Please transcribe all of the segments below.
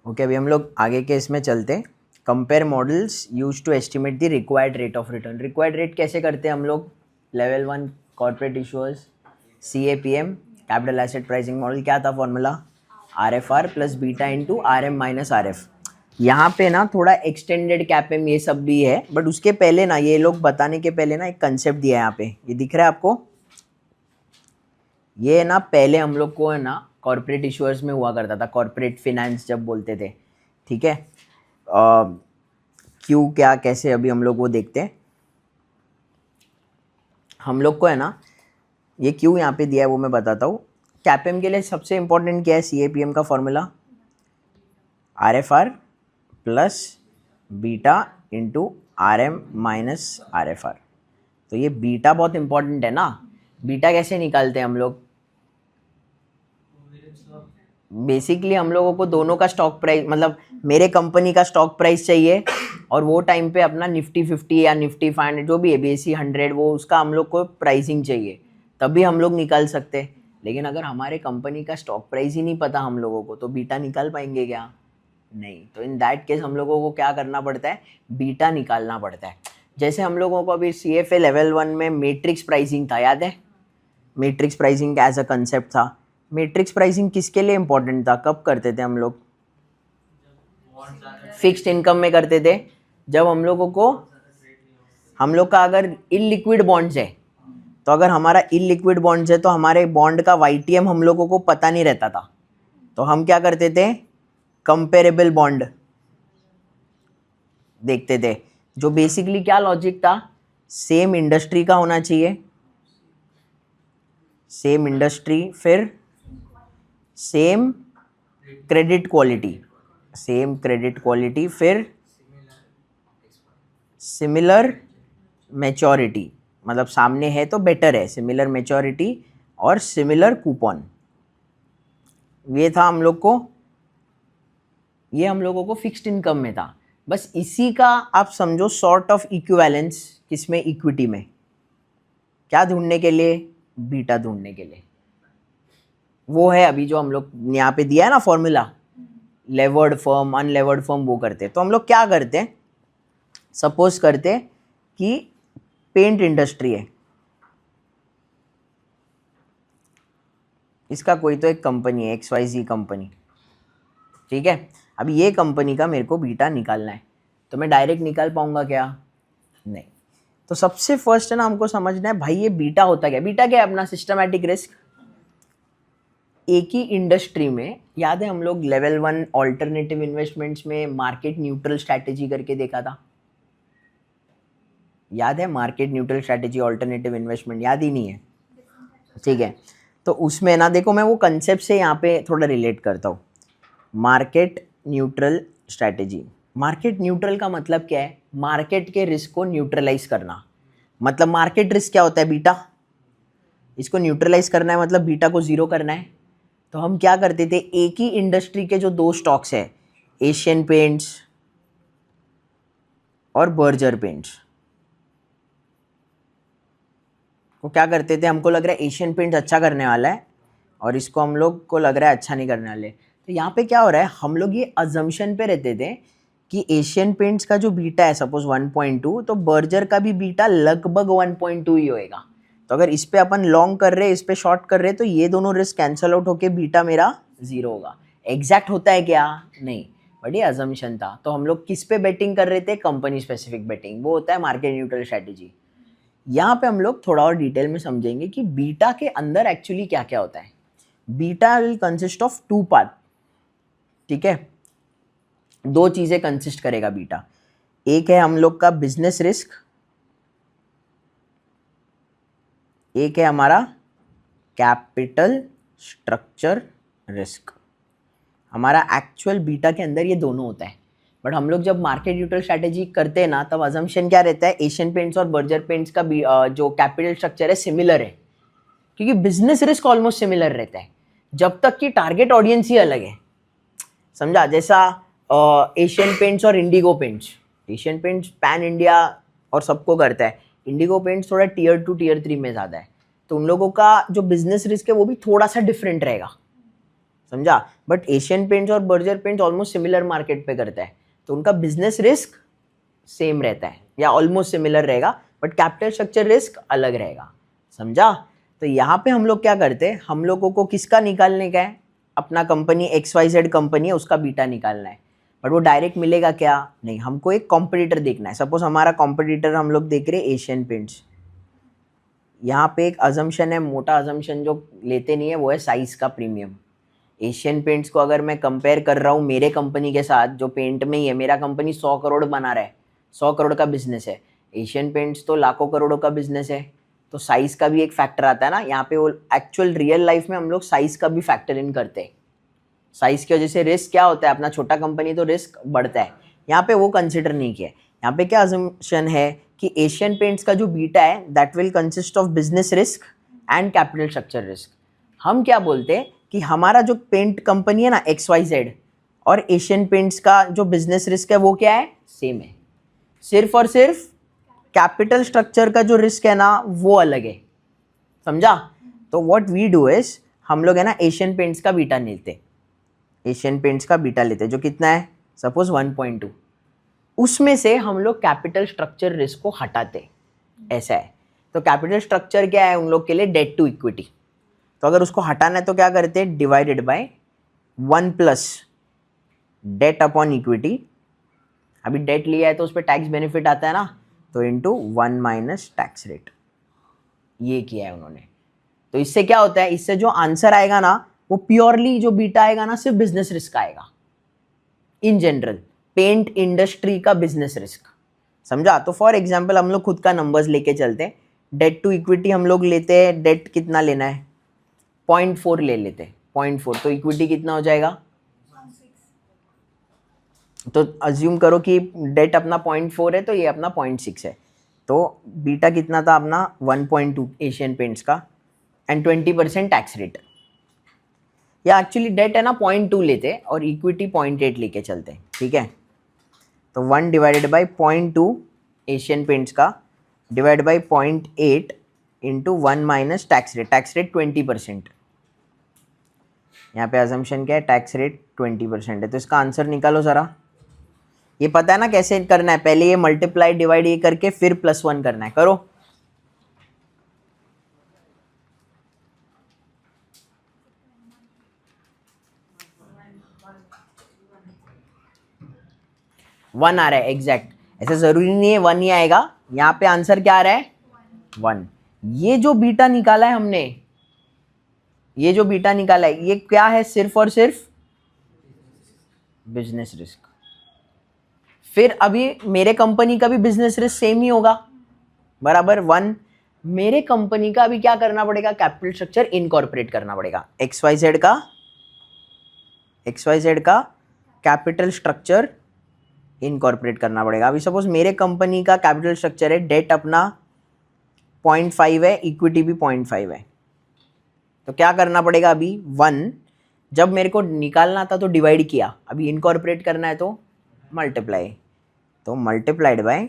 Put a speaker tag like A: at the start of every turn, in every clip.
A: Okay, अभी हम लोग आगे के इसमें चलते हैं। Compare models use to estimate the required rate of return. Required rate कैसे करते हैं हम लोग? Level 1 corporate issuers, CAPM capital asset pricing model. क्या था formula? RFR plus beta into RM minus RF। यहाँ पे ना थोड़ा एक्सटेंडेड कैपम ये सब भी है, बट उसके पहले ना ये लोग बताने के पहले ना एक कंसेप्ट दिया है यहाँ पे, ये दिख रहा है आपको? ये ना पहले हम लोग को है ना कॉर्पोरेट इशूअर्स में हुआ करता था, कॉर्पोरेट फिनेंस जब बोलते थे, ठीक है। क्यों क्या कैसे अभी हम लोग वो देखते हैं। हम लोग को है ना ये क्यों यहाँ पे दिया है वो मैं बताता हूँ। कैपएम के लिए सबसे इंपॉर्टेंट क्या है? CAPM का formula RFR plus beta into RM minus RFR। तो ये बीटा बहुत इंपॉर्टेंट है ना। बीटा कैसे निकालते हैं हम लोग? बेसिकली हम लोगों को दोनों का स्टॉक प्राइस, मतलब मेरे कंपनी का स्टॉक प्राइस चाहिए और वो टाइम पे अपना निफ्टी 50 या निफ्टी 500 जो भी है, BSE 100, वो उसका हम लोग को प्राइसिंग चाहिए, तभी हम लोग निकाल सकते हैं। लेकिन अगर हमारे कंपनी का स्टॉक प्राइस ही नहीं पता हम लोगों को, तो बीटा निकाल पाएंगे क्या? नहीं। तो इन दैट केस हम लोगों को क्या करना पड़ता है? बीटा निकालना पड़ता है। जैसे हम लोगों को अभी CFA लेवल 1 में मैट्रिक्स प्राइसिंग था, याद है? Matrix pricing as a concept था। मैट्रिक्स प्राइसिंग किसके लिए इंपॉर्टेंट था? कब करते थे हम लोग? फिक्स्ड इनकम में करते थे। जब हम लोगों को, हम लोग का अगर इलिक्विड बॉन्ड्स है, तो अगर हमारा इलिक्विड बॉन्ड्स है तो हमारे बॉन्ड का YTM हम लोगों को पता नहीं रहता था, तो हम क्या करते थे? कंपेरेबल बॉन्ड देखते थे। जो बेसिकली क्या लॉजिक था? सेम इंडस्ट्री का होना चाहिए, सेम इंडस्ट्री, फिर same credit quality, same credit quality, फिर सिमिलर मैच्योरिटी, मतलब सामने है तो बेटर है, सिमिलर मैच्योरिटी और सिमिलर कूपन। ये था हम लोग को, ये हम लोगों को फिक्स्ड इनकम में था। बस इसी का आप समझो सॉर्ट ऑफ इक्विवेलेंस किसमें? इक्विटी में। क्या ढूंढने के लिए? बीटा ढूंढने के लिए। वो है अभी जो हम लोग यहाँ पे दिया है ना formula, levered firm unlevered firm, वो करते हैं। तो हम लोग क्या करते हैं? सपोज करते हैं कि पेंट इंडस्ट्री है, इसका कोई तो एक कंपनी है, XYZ कंपनी, ठीक है। अब ये कंपनी का मेरे को बीटा निकालना है, तो मैं डायरेक्ट निकाल पाऊंगा क्या? नहीं। तो सबसे फर्स्ट है ना हमको समझना है भाई ये बीटा होता क्या? बीटा क्या है? अपना सिस्टमैटिक रिस्क। एक ही इंडस्ट्री में, याद है हम लोग लेवल 1 ऑल्टरनेटिव इन्वेस्टमेंट्स में मार्केट न्यूट्रल स्ट्रैटेजी करके देखा था, याद है? Market neutral strategy, alternative investment, याद ही नहीं है? ठीक है। तो उसमें ना देखो, मैं वो कंसेप्ट से यहाँ पे थोड़ा रिलेट करता हूँ। Market neutral strategy, market neutral का मतलब क्या है? मार्केट के रिस्क को न्यूट्रलाइज करना। मतलब मार्केट रिस्क क्या होता है? बीटा। इसको न्यूट्रलाइज करना है, मतलब बीटा को जीरो करना है। तो हम क्या करते थे? एक ही इंडस्ट्री के जो दो स्टॉक्स है, एशियन पेंट्स और बर्जर पेंट्स, वो क्या करते थे? हमको लग रहा है एशियन पेंट्स अच्छा करने वाला है और इसको हम लोग को लग रहा है अच्छा नहीं करने वाले। तो यहाँ पे क्या हो रहा है? हम लोग ये अजम्पशन पे रहते थे कि एशियन पेंट्स का जो बीटा है सपोज 1.2, तो बर्जर का भी बीटा लगभग 1.2 ही होएगा। तो अगर इस पे अपन लॉन्ग कर रहे, इस पे शॉर्ट कर रहे, तो ये दोनों रिस्क कैंसल आउट होके बीटा मेरा 0 होगा। एग्जैक्ट होता है क्या? नहीं, बट ये अजम्पशन था। तो हम लोग किस पे बेटिंग कर रहे थे? कंपनी स्पेसिफिक बेटिंग, वो होता है मार्केट न्यूट्रल स्ट्रैटेजी। यहाँ पे हम लोग थोड़ा और डिटेल में समझेंगे कि बीटा के अंदर एक्चुअली क्या क्या होता है। Beta will consist of 2 part, ठीक है। 2 चीजें कंसिस्ट करेगा बीटा। एक है हम लोग का बिजनेस रिस्क, एक है हमारा कैपिटल स्ट्रक्चर रिस्क। हमारा एक्चुअल बीटा के अंदर ये दोनों होता है, बट हम लोग जब मार्केट न्यूट्रल स्ट्रैटेजी करते हैं ना, तब अजम्पशन क्या रहता है? एशियन पेंट्स और बर्जर पेंट्स का जो कैपिटल स्ट्रक्चर है सिमिलर है, क्योंकि बिजनेस रिस्क ऑलमोस्ट सिमिलर रहता है जब तक कि टारगेट ऑडियंस ही अलग है। समझा? जैसा एशियन पेंट्स और Indigo paints, Asian paints pan India और सबको करता है, इंडिगो पेंट्स थोड़ा Tier 2 Tier 3 में ज़्यादा है। तो उन लोगों का जो बिजनेस रिस्क है वो भी थोड़ा सा डिफरेंट रहेगा, समझा। बट एशियन पेंट्स और Berger paints almost similar market पे करता है, तो उनका बिजनेस रिस्क सेम रहता है या ऑलमोस्ट सिमिलर रहेगा, बट कैपिटल स्ट्रक्चर रिस्क अलग रहेगा, समझा। तो यहाँ पे हम लोग क्या करते हैं, हम लोगों को किसका निकालने का है, अपना कंपनी XYZ कंपनी है उसका बीटा निकालना है, बट वो डायरेक्ट मिलेगा क्या, नहीं, हमको एक कॉम्पिटिटर देखना है। सपोज हमारा कॉम्पिटिटर हम लोग देख रहे हैं एशियन पेंट्स। यहाँ पे एक अजम्पशन है, मोटा अजम्पशन जो लेते नहीं है वो है साइज का प्रीमियम। एशियन पेंट्स को अगर मैं कंपेयर कर रहा हूँ मेरे कंपनी के साथ जो पेंट में ही है, मेरा कंपनी 100 करोड़ बना रहा है, 100 करोड़ का बिजनेस है, एशियन पेंट्स तो लाखों करोड़ों का बिजनेस है, तो साइज का भी एक फैक्टर आता है ना यहाँ पे। वो एक्चुअल रियल लाइफ में हम लोग साइज का भी फैक्टर इन करते हैं। साइज की वजह से रिस्क क्या होता है, अपना छोटा कंपनी तो रिस्क बढ़ता है, यहाँ पे वो कंसिडर नहीं किया। यहाँ पे क्या अजम्पशन है कि एशियन पेंट्स का जो बीटा है that will consist of business risk and capital structure risk. हम क्या बोलते हैं कि हमारा जो पेंट कंपनी है ना XYZ और एशियन पेंट्स का जो बिजनेस रिस्क है वो क्या है, सेम है, सिर्फ और सिर्फ कैपिटल स्ट्रक्चर का जो रिस्क है ना वो अलग है, समझा। तो व्हाट वी डू इज हम लोग है ना एशियन पेंट्स का बीटा लेते, एशियन पेंट्स का बीटा लेते जो कितना है, सपोज 1.2, उसमें से हम लोग कैपिटल स्ट्रक्चर रिस्क को हटाते, ऐसा है। तो कैपिटल स्ट्रक्चर क्या है उन लोग के लिए, डेट टू इक्विटी। तो अगर उसको हटाना है तो क्या करते हैं, divided by 1 plus debt upon equity. अभी डेट लिया है तो उस पर टैक्स बेनिफिट आता है ना, तो इंटू 1 माइनस टैक्स रेट, ये किया है उन्होंने। तो इससे क्या होता है, इससे जो आंसर आएगा ना वो प्योरली जो बीटा आएगा ना सिर्फ बिजनेस रिस्क आएगा, इन जनरल पेंट इंडस्ट्री का बिजनेस रिस्क, समझा। तो फॉर एग्जांपल हम लोग खुद का नंबर्स लेके चलते हैं, डेट टू इक्विटी हम लोग लेते हैं, डेट कितना लेना है 0.4 ले लेते हैं, 0.4, तो इक्विटी कितना हो जाएगा, तो अज्यूम करो कि डेट अपना 0.4 है तो ये अपना 0.6 है, तो बीटा कितना था अपना 1.2 एशियन पेंट्स का एंड 20% टैक्स रेट। या एक्चुअली डेट है ना 0.2 लेते और इक्विटी 0.8 लेके चलते हैं, ठीक है। तो 1 डिवाइडेड बाई 0.2 एशियन पेंट्स का divide by 0.8 into 1 minus tax rate 20%। यहाँ पे अजम्पशन क्या है, टैक्स रेट 20% है, तो इसका आंसर निकालो ज़रा। ये पता है ना कैसे करना है, पहले ये मल्टीप्लाई डिवाइड ये करके फिर +1 करना है, करो। वन आ रहा है एग्जैक्ट, ऐसा जरूरी नहीं है 1 ही आएगा, यहाँ पे आंसर क्या आ रहा है 1। ये जो बीटा निकाला है हमने, ये जो बीटा निकाला है ये क्या है, सिर्फ और सिर्फ बिजनेस रिस्क। फिर अभी मेरे कंपनी का भी बिजनेस रिस्क सेम ही होगा, बराबर 1। मेरे कंपनी का अभी क्या करना पड़ेगा, कैपिटल स्ट्रक्चर इनकॉर्पोरेट करना पड़ेगा, XYZ का कैपिटल स्ट्रक्चर इनकॉर्पोरेट करना पड़ेगा। अभी सपोज मेरे कंपनी का कैपिटल स्ट्रक्चर है, डेट अपना 0.5 है, इक्विटी भी 0.5 है, तो क्या करना पड़ेगा अभी 1, जब मेरे को निकालना था तो डिवाइड किया, अभी इनकॉर्पोरेट करना है तो मल्टीप्लाई, तो मल्टीप्लाइड बाय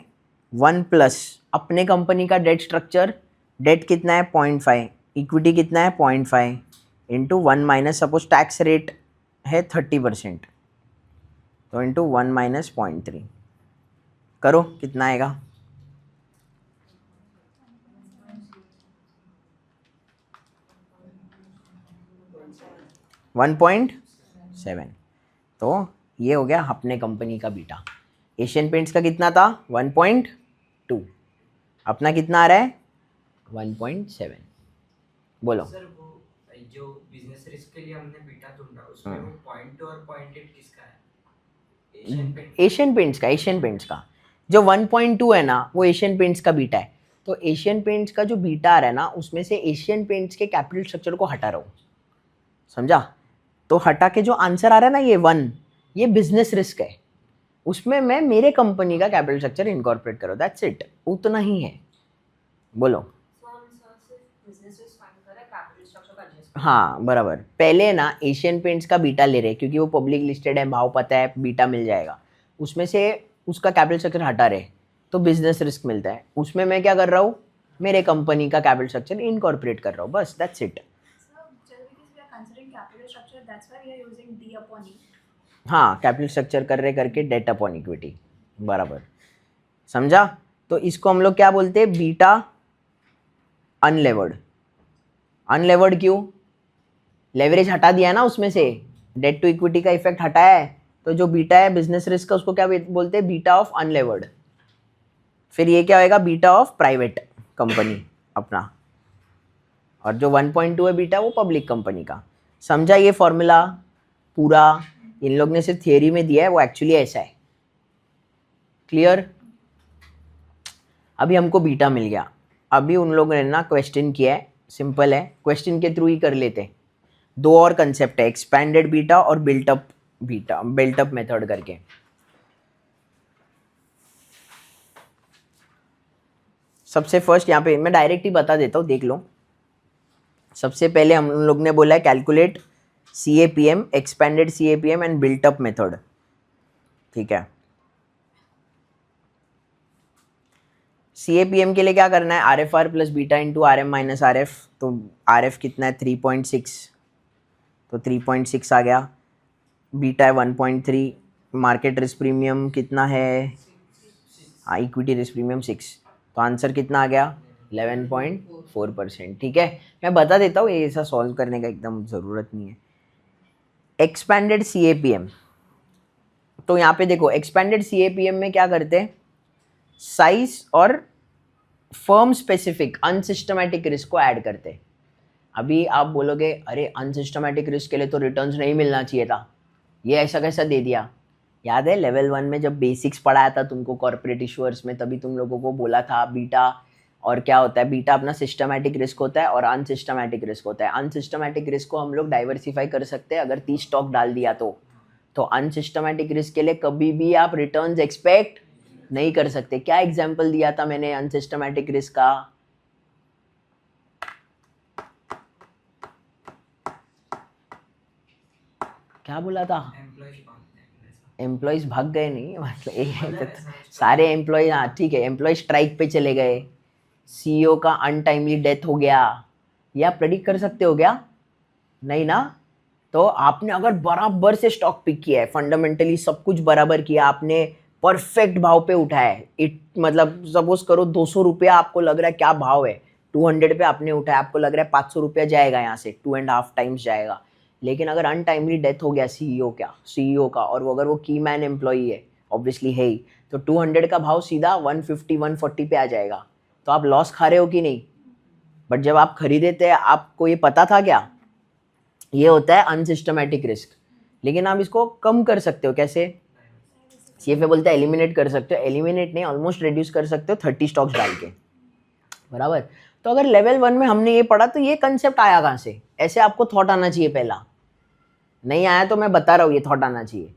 A: 1 प्लस अपने कंपनी का डेट स्ट्रक्चर, डेट कितना है 0.5, इक्विटी कितना है 0.5 into 1 minus suppose tax rate है 30%, तो इंटू 1 माइनस 0.3 करो, कितना आएगा 1.7। तो ये हो गया अपने कंपनी का बीटा। एशियन पेंट्स का कितना था 1.2, अपना कितना आ रहा है 1.7। बोलो
B: सर वो जो बिजनेस रिस्क के लिए हमने बीटा ढूंढा उसमें वो 0.2 और 0.8 किसका है,
A: एशियन पेंट्स का जो 1.2 है ना वो एशियन पेंट्स का बीटा है। तो एशियन पेंट्स का जो बीटा आ रहा है ना उसमें से एशियन पेंट्स के कैपिटल स्ट्रक्चर को हटा रहा हूँ, समझा। तो हटा के जो आंसर आ रहा है ना ये 1, ये बिजनेस रिस्क है, उसमें मैं मेरे कंपनी का कैपिटल स्ट्रक्चर इनकॉर्पोरेट करो, दैट्स इट, उतना ही है। बोलो हाँ बराबर। पहले ना एशियन पेंट्स का बीटा ले रहे क्योंकि वो पब्लिक लिस्टेड है, भाव पता है, बीटा मिल जाएगा, उसमें से उसका कैपिटल स्ट्रक्चर हटा रहे तो बिजनेस रिस्क मिलता है। उसमें मैं क्या कर रहा हूँ, मेरे कंपनी का कैपिटल स्ट्रक्चर इनकॉर्पोरेट कर रहा हूँ, बस that's it.
C: that's why we are using D upon E.
A: हाँ, कैपिटल स्ट्रक्चर कर रहे करके डेट अपॉन इक्विटी, बराबर, समझा। तो इसको हम लोग क्या बोलते हैं, बीटा अनलेवर्ड। अनलेवर्ड क्यों, लेवरेज हटा दिया ना उसमें से, डेट टू इक्विटी का इफेक्ट हटाया है, तो जो बीटा है बिजनेस रिस्क का उसको क्या बोलते हैं, बीटा ऑफ अनलेवर्ड। फिर ये क्या होएगा, बीटा ऑफ प्राइवेट कंपनी अपना, और जो 1.2 है बीटा वो पब्लिक कंपनी का। समझा ये फॉर्मूला पूरा, इन लोग ने सिर्फ थियरी में दिया है, वो एक्चुअली ऐसा है। क्लियर। अभी हमको बीटा मिल गया, अभी उन लोगों ने ना क्वेश्चन किया है, सिंपल है, क्वेश्चन के थ्रू ही कर लेते हैं। दो और कंसेप्ट है, एक्सपैंडेड बीटा और बिल्टअप बीटा, बिल्टअप मेथड करके। सबसे फर्स्ट यहाँ पे मैं डायरेक्ट ही बता देता हूँ, देख लो। सबसे पहले हम लोग ने बोला है calculate CAPM, expanded CAPM and built up method, ठीक है। CAPM के लिए क्या करना है, RFR plus beta into RM minus RF, तो RF कितना है 3.6, तो 3.6 आ गया, बीटा है 1.3, मार्केट रिस्क प्रीमियम कितना है, हाँ इक्विटी रिस्क प्रीमियम 6, तो आंसर कितना आ गया 11.4%, ठीक है। मैं बता देता हूँ, ये ऐसा सॉल्व करने का एकदम ज़रूरत नहीं है। एक्सपैंडेड CAPM, तो यहाँ पे देखो एक्सपैंडेड CAPM में क्या करते हैं, साइज और फर्म स्पेसिफिक अनसिस्टमैटिक रिस्क को ऐड करते हैं। अभी आप बोलोगे अरे अनसिस्टमैटिक रिस्क के लिए तो रिटर्न्स नहीं मिलना चाहिए था, ये ऐसा कैसा दे दिया। याद है लेवल 1 में जब बेसिक्स पढ़ाया था तुमको कॉर्पोरेट इशूअर्स में, तभी तुम लोगों को बोला था बीटा और क्या होता है, बीटा अपना सिस्टमैटिक रिस्क होता है और अनसिस्टमैटिक रिस्क होता है। अनसिस्टमैटिक रिस्क को हम लोग डाइवर्सिफाई कर सकते हैं अगर 30 स्टॉक डाल दिया तो अनसिस्टमैटिक रिस्क के लिए कभी भी आप रिटर्न्स एक्सपेक्ट नहीं कर सकते। क्या एग्जाम्पल दिया था मैंने अनसिस्टमैटिक रिस्क का, क्या बोला था, एम्प्लॉयज भाग गए नहीं, मतलब सारे एम्प्लॉय, हाँ ठीक है, एम्प्लॉय स्ट्राइक पे चले गए, CEO का अनटाइमली डेथ हो गया, या प्रेडिक्ट कर सकते हो क्या, नहीं ना। तो आपने अगर बराबर से स्टॉक पिक किया है, फंडामेंटली सब कुछ बराबर किया, आपने परफेक्ट भाव पे उठाया है, मतलब सपोज करो 200 रुपया आपको लग रहा है क्या भाव है, 200 पे आपने उठाया, आपको लग रहा है 500 रुपया जाएगा यहाँ से, 2.5 टाइम्स जाएगा। लेकिन अगर अनटाइमली डेथ हो गया CEO का और वो अगर वो की मैन एम्प्लॉई है, ऑब्वियसली है ही, तो 200 का भाव सीधा 150-140 पे आ जाएगा, तो आप लॉस खा रहे हो कि नहीं। बट जब आप खरीदे थे आपको ये पता था क्या, ये होता है अनसिस्टमैटिक रिस्क। लेकिन आप इसको कम कर सकते हो, कैसे, CFA बोलते हैं एलिमिनेट कर सकते हो, एलिमिनेट नहीं ऑलमोस्ट रिड्यूस कर सकते हो 30 स्टॉक्स डाल के, बराबर। तो अगर लेवल 1 में हमने ये पढ़ा तो ये कंसेप्ट आया कहाँ से, ऐसे आपको थॉट आना चाहिए, पहला नहीं आया तो मैं बता रहा हूँ ये थॉट आना चाहिए,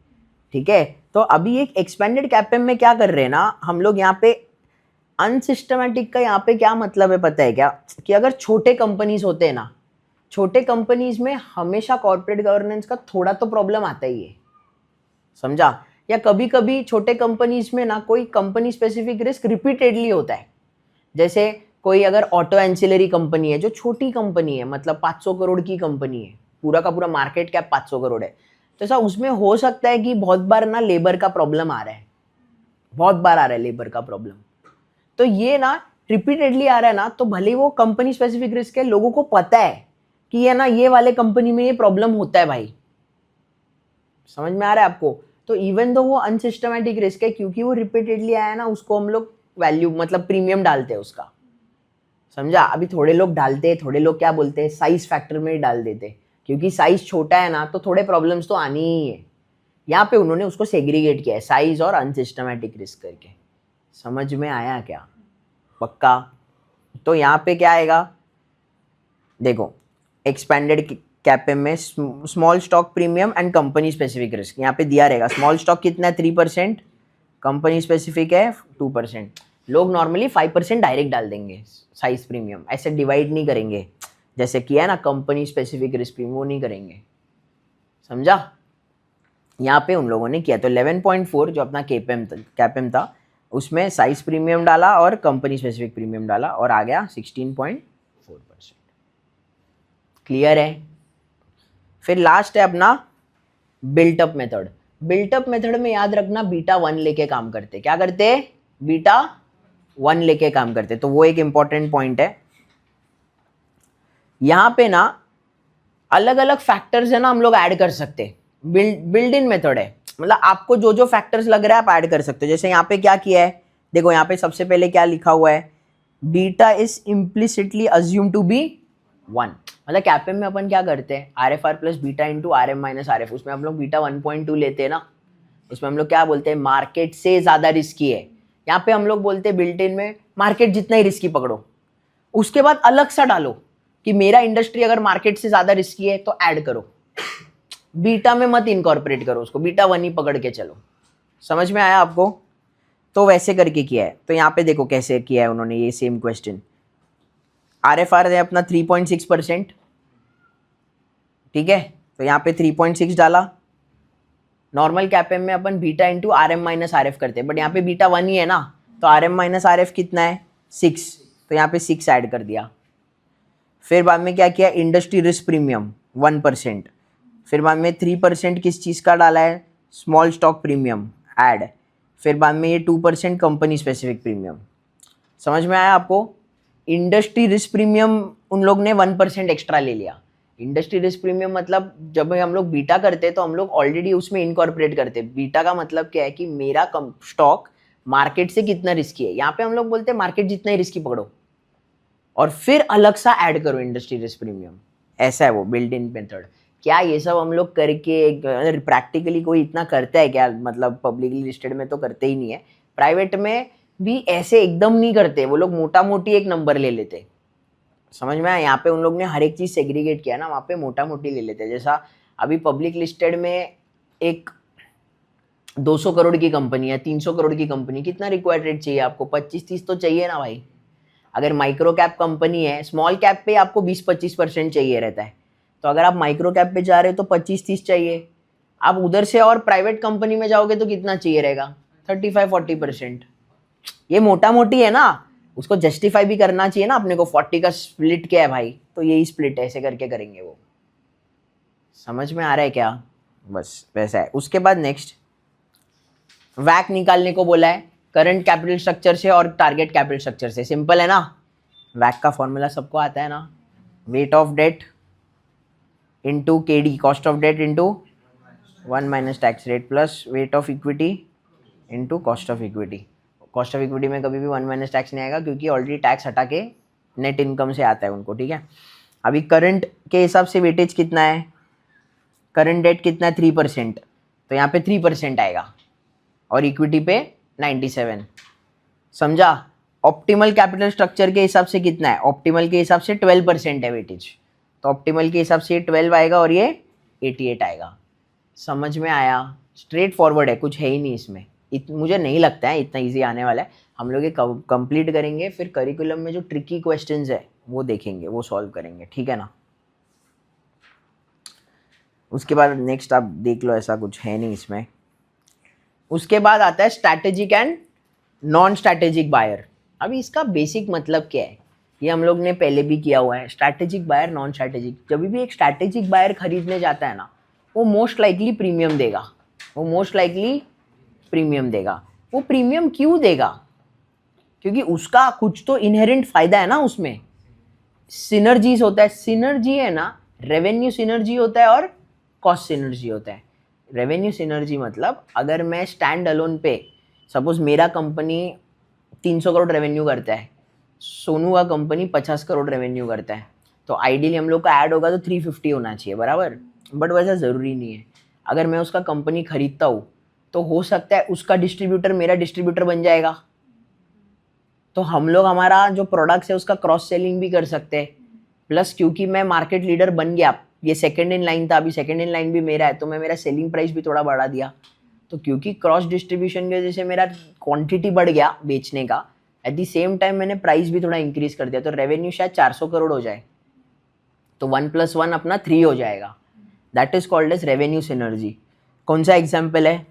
A: ठीक है। तो अभी एक एक्सपेंडेड कैपेम में क्या कर रहे हैं ना हम लोग, यहाँ पे अनसिस्टमैटिक का यहाँ पे क्या मतलब है पता है क्या, कि अगर छोटे कंपनीज होते हैं ना, छोटे कंपनीज में हमेशा कॉर्पोरेट गवर्नेंस का थोड़ा तो प्रॉब्लम आता ही है, समझा। या कभी कभी छोटे कंपनीज में ना कोई कंपनी स्पेसिफिक रिस्क रिपीटेडली होता है, जैसे कोई अगर ऑटो एंसिलरी कंपनी है जो छोटी कंपनी है, मतलब 500 करोड़ की कंपनी है, पूरा का पूरा मार्केट कैप 500 करोड़ है, तो ऐसा उसमें हो सकता है कि बहुत बार ना लेबर का प्रॉब्लम आ रहा है, बहुत बार आ रहा है लेबर का प्रॉब्लम, तो ये ना रिपीटेडली आ रहा है ना, तो भले वो कंपनी स्पेसिफिक रिस्क है, लोगों को पता है कि ये ना ये वाले कंपनी में ये प्रॉब्लम होता है भाई, समझ में आ रहा है आपको। तो इवन दो वो अनसिस्टमैटिक रिस्क है, क्योंकि वो रिपीटेडली आया ना, उसको हम लोग वैल्यू मतलब प्रीमियम डालते हैं उसका, समझा। अभी थोड़े लोग डालते हैं, थोड़े लोग क्या बोलते हैं साइज फैक्टर में ही डाल देते हैं, क्योंकि साइज छोटा है ना तो थोड़े प्रॉब्लम्स तो आनी ही है। यहाँ पे उन्होंने उसको सेग्रीगेट किया है साइज और अनसिस्टमैटिक रिस्क करके, समझ में आया क्या, पक्का। तो यहाँ पे क्या आएगा, देखो एक्सपेंडेड कैपेम में small stock premium and company specific risk यहाँ पे दिया रहेगा। स्मॉल स्टॉक कितना है 3%, कंपनी स्पेसिफिक है 2%। लोग नॉर्मली 5% डायरेक्ट डाल देंगे साइज प्रीमियम, ऐसे डिवाइड नहीं करेंगे जैसे किया है ना कंपनी स्पेसिफिक रिस्क प्रीमियम, वो नहीं करेंगे, समझा। यहाँ पे उन लोगों ने किया, तो 11.4 जो अपना कैपेम था उसमें साइज प्रीमियम डाला और कंपनी स्पेसिफिक प्रीमियम डाला और आ गया 16.4%। क्लियर है। फिर लास्ट है अपना बिल्टअप मेथड। बिल्टअप मेथड में याद रखना बीटा 1 लेके काम करते। क्या करते? बीटा 1 लेके काम करते। तो वो एक इंपॉर्टेंट पॉइंट है। यहाँ पे ना अलग अलग फैक्टर्स है ना, हम लोग ऐड कर सकते। बिल्ड इन मेथड है, मतलब आपको जो जो फैक्टर्स लग रहा है आप ऐड कर सकते हो। जैसे यहाँ पे क्या किया है, देखो यहाँ पे सबसे पहले क्या लिखा हुआ है, beta is implicitly assume to be 1। मतलब कैपेम में अपन क्या करते हैं, R F R plus beta into R M minus R F, उसमें हम लोग बीटा 1.2 लेते हैं ना, उसमें हम लोग क्या बोलते हैं, मार्केट से ज़्यादा रिस्की है। यहाँ पे हम लोग बोलते हैं बिल्ट इन में मार्केट जितना ही रिस्की पकड़ो, उसके बाद अलग सा डालो कि मेरा इंडस्ट्री अगर मार्केट से ज़्यादा रिस्की है तो ऐड करो, बीटा में मत इनकॉर्पोरेट करो उसको, बीटा 1 ही पकड़ के चलो। समझ में आया आपको? तो वैसे करके किया है। तो यहाँ पे देखो कैसे किया है उन्होंने ये same question. Are F are है अपना 3.6%, ठीक है, तो यहाँ पे 3.6 डाला। नॉर्मल कैपेम में अपन beta into R M minus R F करते हैं, बट यहाँ पे बीटा 1 ही है ना, तो R M minus R F कितना है, 6, तो यहाँ पे 6 ऐड कर दिया। फिर बाद में क्या किया, इंडस्ट्री रिस्क प्रीमियम 1%, फिर बाद में 3% किस चीज़ का डाला है, स्मॉल स्टॉक प्रीमियम ऐड, फिर बाद में ये 2% कंपनी स्पेसिफिक प्रीमियम। समझ में आया आपको? इंडस्ट्री रिस्क प्रीमियम उन लोग ने 1% एक्स्ट्रा ले लिया। इंडस्ट्री रिस्क प्रीमियम मतलब जब हम लोग बीटा करते हैं तो हम लोग ऑलरेडी उसमें इनकॉर्पोरेट करते हैं। बीटा का मतलब क्या है कि मेरा स्टॉक मार्केट से कितना रिस्की है, यहाँ पे हम लोग बोलते हैं मार्केट जितना ही रिस्की पकड़ो और फिर अलग सा ऐड करो इंडस्ट्री रिस्क प्रीमियम। ऐसा है वो बिल्ड इन मेथड। क्या ये सब हम लोग करके प्रैक्टिकली कोई इतना करता है क्या? मतलब पब्लिकली लिस्टेड में तो करते ही नहीं है, प्राइवेट में भी ऐसे एकदम नहीं करते वो लोग, मोटा मोटी एक नंबर ले लेते। समझ में आया? यहाँ पे उन लोग ने हर एक चीज़ सेग्रीगेट किया ना, वहाँ पे मोटा मोटी ले लेते। जैसा अभी पब्लिक लिस्टेड में एक 200 करोड़ की कंपनी है, 300 करोड़ की कंपनी, कितना रिक्वायर्ड रेट चाहिए आपको? 25-30 तो चाहिए ना भाई। अगर माइक्रो कैप कंपनी है, स्मॉल कैप पे आपको 20-25% चाहिए रहता है, तो अगर आप माइक्रो कैप पे जा रहे हो तो 25-30 चाहिए। आप उधर से और प्राइवेट कंपनी में जाओगे तो कितना चाहिए रहेगा? 35-40%। ये मोटा मोटी है ना, उसको जस्टिफाई भी करना चाहिए ना अपने को। 40 का स्प्लिट क्या है भाई, तो यही स्प्लिट ऐसे करके करेंगे वो। समझ में आ रहा है क्या? बस वैसा है। उसके बाद नेक्स्ट वैक निकालने को बोला है, करंट कैपिटल स्ट्रक्चर से और टारगेट कैपिटल स्ट्रक्चर से। सिंपल है ना, वैक का फॉर्मूला सबको आता है ना, weight of debt into KD, cost of debt into 1 minus tax rate plus weight of equity into cost of equity. Cost of equity में कभी भी 1 माइनस टैक्स नहीं आएगा क्योंकि ऑलरेडी टैक्स हटा के नेट इनकम से आता है उनको, ठीक है। अभी करंट के हिसाब से वेटेज कितना है, करंट डेट कितना है 3%, तो यहाँ पे 3% आएगा और इक्विटी पे 97। समझा? ऑप्टिमल कैपिटल स्ट्रक्चर के हिसाब से कितना है, ऑप्टिमल के हिसाब से 12% है वेटेज, तो ऑप्टिमल के हिसाब से ये 12 आएगा और ये 88 आएगा। समझ में आया? स्ट्रेट फॉरवर्ड है, कुछ है ही नहीं इसमें। मुझे नहीं लगता है इतना इजी आने वाला है। हम लोग ये कंप्लीट करेंगे, फिर करिकुलम में जो ट्रिकी क्वेश्चंस है वो देखेंगे, वो सॉल्व करेंगे, ठीक है ना। उसके बाद नेक्स्ट आप देख लो, ऐसा कुछ है नहीं इसमें। उसके बाद आता है strategic and non strategic buyer. अभी इसका बेसिक मतलब क्या है ये हम लोग ने पहले भी किया हुआ है। स्ट्रैटेजिक बायर, नॉन स्ट्रैटेजिक, जब भी एक स्ट्रैटेजिक बायर खरीदने जाता है ना, वो मोस्ट लाइकली प्रीमियम देगा, वो मोस्ट लाइकली प्रीमियम देगा। वो प्रीमियम क्यों देगा? क्योंकि उसका कुछ तो इनहेरेंट फायदा है ना उसमें, सिनर्जीज होता है। सिनर्जी है ना, रेवेन्यू सिनर्जी होता है और कॉस्ट सिनर्जी होता है। रेवेन्यू सिनर्जी मतलब अगर मैं स्टैंड अलोन पे, सपोज मेरा कंपनी 300 करोड़ रेवेन्यू करता है, सोनू का कंपनी 50 करोड़ रेवेन्यू करता है, तो आइडियली हम लोग का ऐड होगा तो 350 होना चाहिए, बराबर। बट वैसा ज़रूरी नहीं है। अगर मैं उसका कंपनी खरीदता हूँ तो हो सकता है उसका डिस्ट्रीब्यूटर मेरा डिस्ट्रीब्यूटर बन जाएगा, तो हम लोग हमारा जो प्रोडक्ट्स है उसका क्रॉस सेलिंग भी कर सकते हैं। प्लस क्योंकि मैं मार्केट लीडर बन गया, ये सेकंड इन लाइन था, अभी सेकंड इन लाइन भी मेरा है, तो मैं मेरा सेलिंग प्राइस भी थोड़ा बढ़ा दिया। तो क्योंकि क्रॉस डिस्ट्रीब्यूशन की वजह से मेरा क्वांटिटी बढ़ गया बेचने का, एट द सेम टाइम मैंने प्राइस भी थोड़ा इंक्रीज कर दिया, तो रेवेन्यू शायद 400 करोड़ हो जाए, तो 1 + 1 अपना 3 हो जाएगा। That is called as revenue synergy. कौन सा एग्जाम्पल है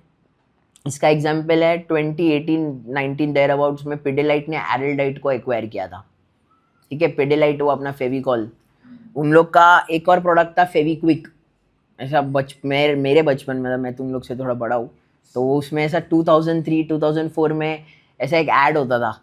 A: इसका? एग्जाम्पल है 2018-19 देयर अबाउट्स में पिडिलाइट ने एरलडाइट को एक्वायर किया था, ठीक है। पिडिलाइट वो अपना फेविकॉल, उन लोग का एक और प्रोडक्ट था फेविक्विक, ऐसा मेरे बचपन में, मैं तुम लोग से थोड़ा बड़ा हूँ, तो उसमें ऐसा 2003 2004 में ऐसा एक ऐड होता था,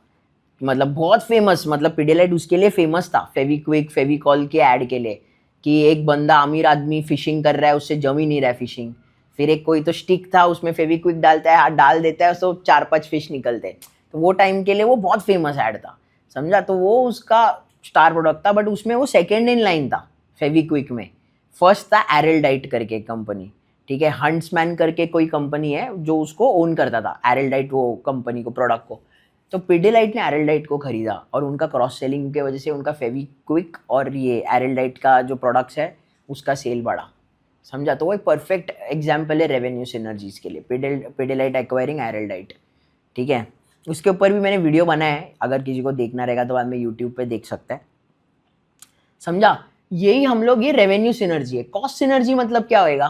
A: मतलब बहुत फेमस, मतलब पिडिलाइट उसके लिए फेमस था, फेविक्विक फेविकॉल के ऐड के लिए, कि एक बंदा अमीर आदमी फिशिंग कर रहा है, उससे जम ही नहीं रहा है फिशिंग, फिर एक कोई तो स्टिक था उसमें फेविक्विक डालता है, हाथ डाल देता है, तो 4-5 फिश निकलते हैं। तो वो टाइम के लिए वो बहुत फेमस ऐड था, समझा। तो वो उसका स्टार प्रोडक्ट था, बट उसमें वो सेकेंड इन लाइन था फेविक्विक में। फर्स्ट था एरलडाइट करके कंपनी, ठीक है, हंट्समैन करके कोई कंपनी है जो उसको ओन करता था, एरलडाइट वो कंपनी को, प्रोडक्ट को। तो पिडिलाइट ने एरलडाइट को खरीदा और उनका क्रॉस सेलिंग की वजह से उनका फेविक्विक और ये एरलडाइट का जो प्रोडक्ट्स है उसका सेल बढ़ा, समझा। तो वो एक परफेक्ट एग्जाम्पल है रेवेन्यू सिनर्जीज के लिए, पिडिलाइट एक्वायरिंग एरलडाइट, ठीक है। उसके ऊपर भी मैंने वीडियो बनाया है, अगर किसी को देखना रहेगा तो बाद में यूट्यूब पे देख सकता है, समझा। यही हम लोग, ये रेवेन्यू सिनर्जी है। कॉस्ट सिनर्जी मतलब क्या होएगा?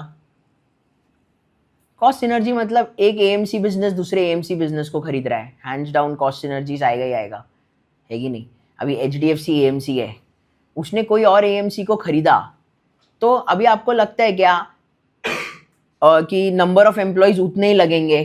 A: कॉस्ट सिनर्जी मतलब एक एएमसी बिजनेस दूसरे एएमसी बिजनेस को खरीद रहा है, हैंड्स डाउन कॉस्ट सिनर्जीज आएगा ही आएगा, है कि नहीं। अभी एचडीएफसी एएमसी है, उसने कोई और एएमसी को खरीदा, तो अभी आपको लगता है क्या कि नंबर ऑफ एम्प्लॉयज उतने ही लगेंगे?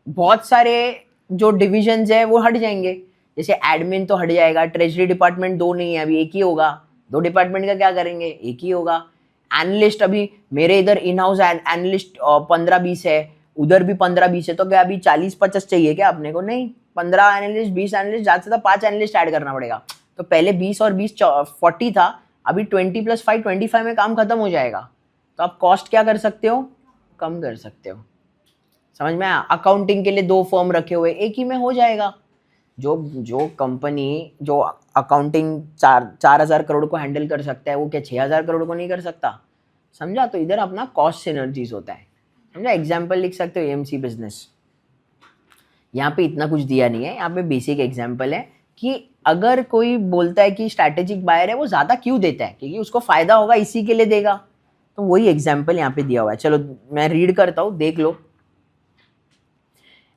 A: बहुत सारे जो डिविजन्स है वो हट जाएंगे, जैसे एडमिन तो हट जाएगा, ट्रेजरी डिपार्टमेंट 2 नहीं है, अभी 1 ही होगा। 2 डिपार्टमेंट का क्या करेंगे? 1 ही होगा। एनालिस्ट, अभी मेरे इधर इन हाउस एनालिस्ट 15-20 है, उधर भी 15-20 है, तो क्या अभी 40-50 चाहिए क्या अपने को? नहीं, 15 एनालिस्ट 20 एनालिस्ट, ज़्यादा से ज़्यादा 5 एनालिस्ट ऐड करना पड़ेगा। तो पहले 20 और 20 40 था, अभी 20+5 25 में काम खत्म हो जाएगा। तो आप कॉस्ट क्या कर सकते हो? कम कर सकते हो, समझ में आया। अकाउंटिंग के लिए 2 फर्म रखे हुए, एक ही में हो जाएगा। जो कंपनी जो अकाउंटिंग 4,000 करोड़ को हैंडल कर सकता है, वो क्या 6,000 करोड़ को नहीं कर सकता, समझा। तो इधर अपना कॉस्ट सिनर्जीज होता है, समझा। एग्जाम्पल लिख सकते हो एएमसी बिजनेस। यहाँ पे इतना कुछ दिया नहीं है, यहाँ पे बेसिक एग्जाम्पल है कि अगर कोई बोलता है कि स्ट्रैटेजिक बायर है, वो ज़्यादा क्यों देता है, क्योंकि उसको फ़ायदा होगा इसी के लिए देगा। तो वही एग्जाम्पल यहाँ पे दिया हुआ है। चलो मैं रीड करता हूँ, देख लो।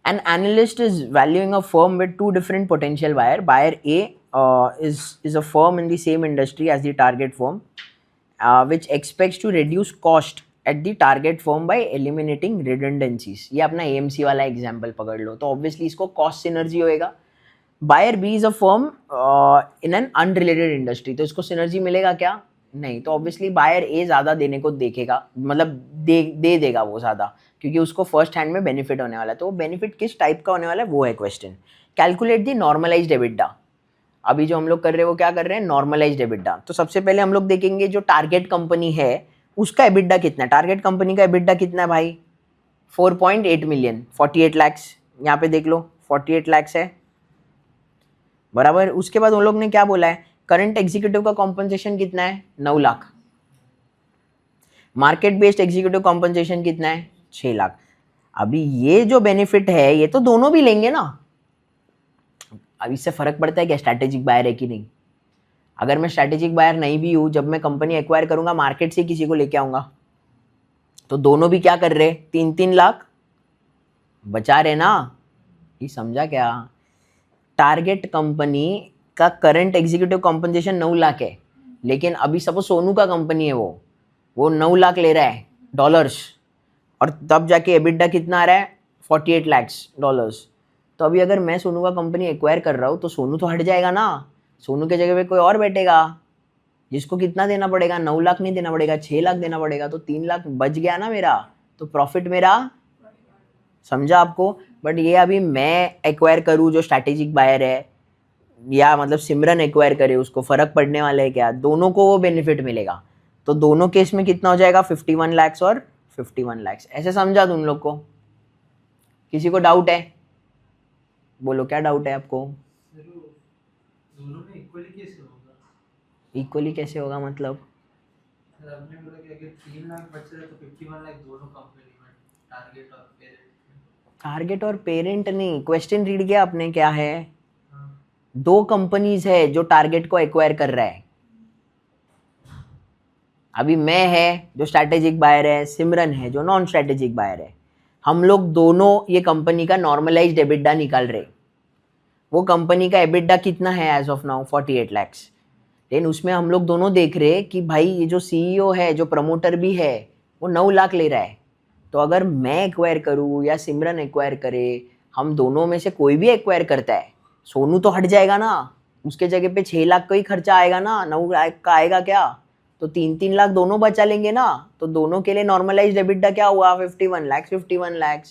A: An analyst is valuing a firm with 2 different potential buyer. Buyer A is a firm in the same industry as the target firm, which expects to reduce cost at the target firm by eliminating redundancies. ये अपना AMC वाला example पकड़ लो, तो obviously इसको cost synergy होएगा। Buyer B is a firm in an unrelated industry, तो इसको synergy मिलेगा क्या? नहीं। तो ऑब्वियसली बायर ए ज़्यादा देने को देखेगा, मतलब दे देगा वो ज़्यादा, क्योंकि उसको फर्स्ट हैंड में बेनिफिट होने वाला है। तो वो बेनिफिट किस टाइप का होने वाला है, वो है question. Calculate the normalized EBITDA. अभी जो हम लोग कर रहे हैं वो क्या कर रहे हैं? Normalized EBITDA. तो सबसे पहले हम लोग देखेंगे जो टारगेट कंपनी है उसका एबिटा कितना है। टारगेट कंपनी का एबिटा कितना है भाई? 4.8 मिलियन, 48 लैक्स। यहाँ पे देख लो 48 लैक्स है, बराबर। उसके बाद उन लोग ने क्या बोला है? करंट एग्जीक्यूटिव का कॉम्पनसेशन कितना है? 9 lakh. Market based executive compensation कितना है? 6 लाख। अभी ये जो बेनिफिट है ये तो दोनों भी लेंगे ना। अब इससे फर्क पड़ता है क्या स्ट्रैटेजिक बायर है कि नहीं? अगर मैं स्ट्रैटेजिक बायर नहीं भी हूँ, जब मैं कंपनी एक्वायर करूंगा मार्केट से किसी को लेके आऊंगा, तो दोनों भी क्या कर रहे? 3-3 लाख बचा रहे ना। ये समझा क्या? टारगेट कंपनी का करंट एग्जीक्यूटिव कॉम्पनसेशन 9 लाख है, लेकिन अभी सपोज सोनू का कंपनी है, वो 9 लाख ले रहा है डॉलर्स, और तब जाके एबिटा कितना आ रहा है? 48 लैक्स डॉलर्स। तो अभी अगर मैं सोनू का कंपनी एक्वायर कर रहा हूँ तो सोनू तो हट जाएगा ना, सोनू के जगह पे कोई और बैठेगा, जिसको कितना देना पड़ेगा? 9 लाख नहीं देना पड़ेगा, 6 लाख देना पड़ेगा। तो 3 लाख बच गया ना मेरा, तो प्रॉफिट मेरा, समझा आपको। बट ये अभी मैं एक्वायर करूँ जो स्ट्रैटेजिक बायर है, या मतलब सिमरन एक्वायर करे, उसको फर्क पड़ने वाला है क्या? दोनों को वो बेनिफिट मिलेगा। तो दोनों केस में कितना हो जाएगा? 51 लैक्स और 51 लैक्स। ऐसे समझा तुम लोग को? किसी को डाउट है? बोलो क्या डाउट है आपको?
D: दोनों में इक्वली कैसे होगा?
A: इक्वली कैसे होगा मतलब?
D: सर आपने बोला कि अगर 3 लाख बच रहे तो 51 लाख दोनों कंपनी में, टारगेट और पेरेंट में।
A: टारगेट और पेरेंट नहीं, क्वेश्चन रीड किया आपने? क्या है?
D: हाँ।
A: 2 कंपनीज है जो टारगेट को एक्वायर कर रहा है। अभी मैं है जो स्ट्रैटेजिक बायर है, सिमरन है जो नॉन स्ट्रैटेजिक बायर है। हम लोग दोनों ये कंपनी का नॉर्मलाइज्ड एबिटा निकाल रहे। वो कंपनी का एबिटा कितना है एज ऑफ नाउ? 48 लैक्स। लेकिन उसमें हम लोग दोनों देख रहे कि भाई ये जो सीईओ है, जो प्रमोटर भी है, वो 9 लाख ले रहा है। तो अगर मैं एक्वायर करूँ या सिमरन एक्वायर करे, हम दोनों में से कोई भी एक्वायर करता है, सोनू तो हट जाएगा ना, उसके जगह पे 6 लाख का ही खर्चा आएगा ना, 9 लाख का आएगा क्या? तो 3-3 लाख दोनों बचा लेंगे ना। तो दोनों के लिए नॉर्मलाइज्ड एबिटडा क्या हुआ? 51 लाख 51 लाख।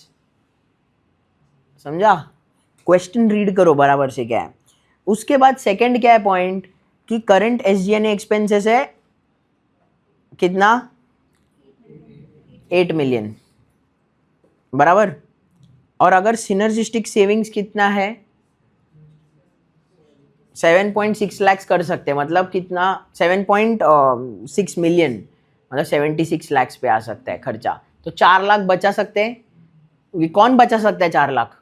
A: समझा? क्वेश्चन रीड करो बराबर से क्या है। उसके बाद सेकंड क्या है पॉइंट कि करंट SG&A एक्सपेंसेस है कितना? 8 मिलियन बराबर। और अगर सिनर्जिस्टिक सेविंग्स कितना है? 7.6 लाख कर सकते हैं, मतलब कितना? 7.6 मिलियन, मतलब 76 लाख पे आ सकता है खर्चा। तो 4 लाख बचा सकते हैं। कौन बचा सकता है 4 लाख?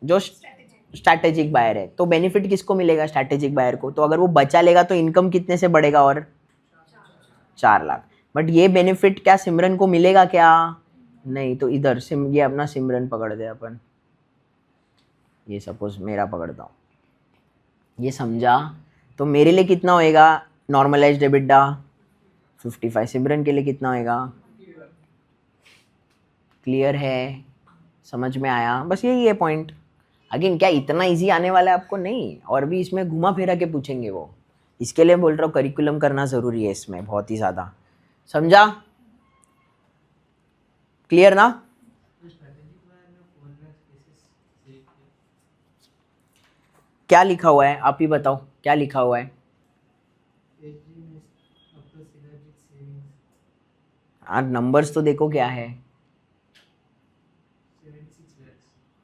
A: जो स्ट्रैटेजिक बायर है। तो बेनिफिट किसको मिलेगा? स्ट्रैटेजिक बायर को। तो अगर वो बचा लेगा तो इनकम कितने से बढ़ेगा? और 4 लाख। बट ये बेनिफिट क्या सिमरन को मिलेगा क्या? नहीं। तो इधर ये अपना सिमरन पकड़ दे अपन, ये सपोज मेरा पकड़ता हूँ, ये समझा? तो मेरे लिए कितना होएगा नॉर्मलाइज्ड एबिटडा? 55। सिमरन के लिए कितना होएगा? क्लियर है? समझ में आया? बस यही है पॉइंट। अगेन क्या इतना इजी आने वाला है आपको? नहीं, और भी इसमें घुमा फिरा के पूछेंगे वो। इसके लिए बोल रहा हूँ करिकुलम करना ज़रूरी है इसमें, बहुत ही ज़्यादा। समझा? क्लियर ना? क्या लिखा हुआ है आप ही बताओ, क्या लिखा हुआ है? नंबर्स तो देखो क्या है।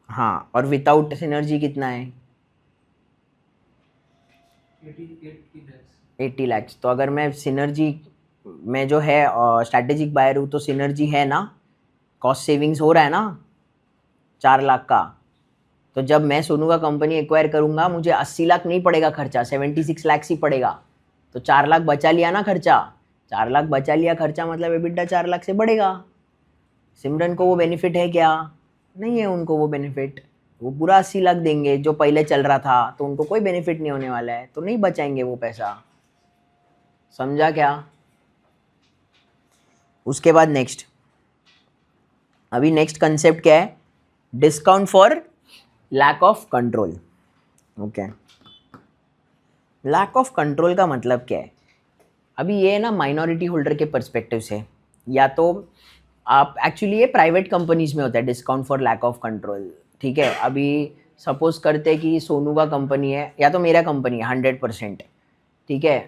A: हाँ, और विदाउट सिनर्जी कितना है? 80 लाख। तो अगर मैं सिनर्जी में जो है स्ट्रैटेजिक बायर हूँ तो सिनर्जी है ना, कॉस्ट सेविंग्स हो रहा है ना 4 लाख का। तो जब मैं सोनू का कंपनी एक्वायर करूँगा मुझे 80 लाख नहीं पड़ेगा खर्चा, 76 लाख ही पड़ेगा। तो 4 लाख बचा लिया ना खर्चा, 4 लाख बचा लिया खर्चा, मतलब एबिटडा 4 लाख से बढ़ेगा। सिमरन को वो बेनिफिट है क्या? नहीं है उनको वो बेनिफिट। वो पूरा 80 लाख देंगे जो पहले चल रहा था, तो उनको कोई बेनिफिट नहीं होने वाला है, तो नहीं बचाएंगे वो पैसा। समझा क्या? उसके बाद नेक्स्ट, अभी नेक्स्ट कंसेप्ट क्या है? Discount for lack of control. Okay, lack of control का मतलब क्या है? अभी ये ना माइनॉरिटी होल्डर के पर्सपेक्टिव से, या तो आप एक्चुअली ये प्राइवेट कंपनीज में होता है discount for lack of control. ठीक है, अभी सपोज करते कि सोनू का कंपनी है या तो मेरा कंपनी है 100%। ठीक है,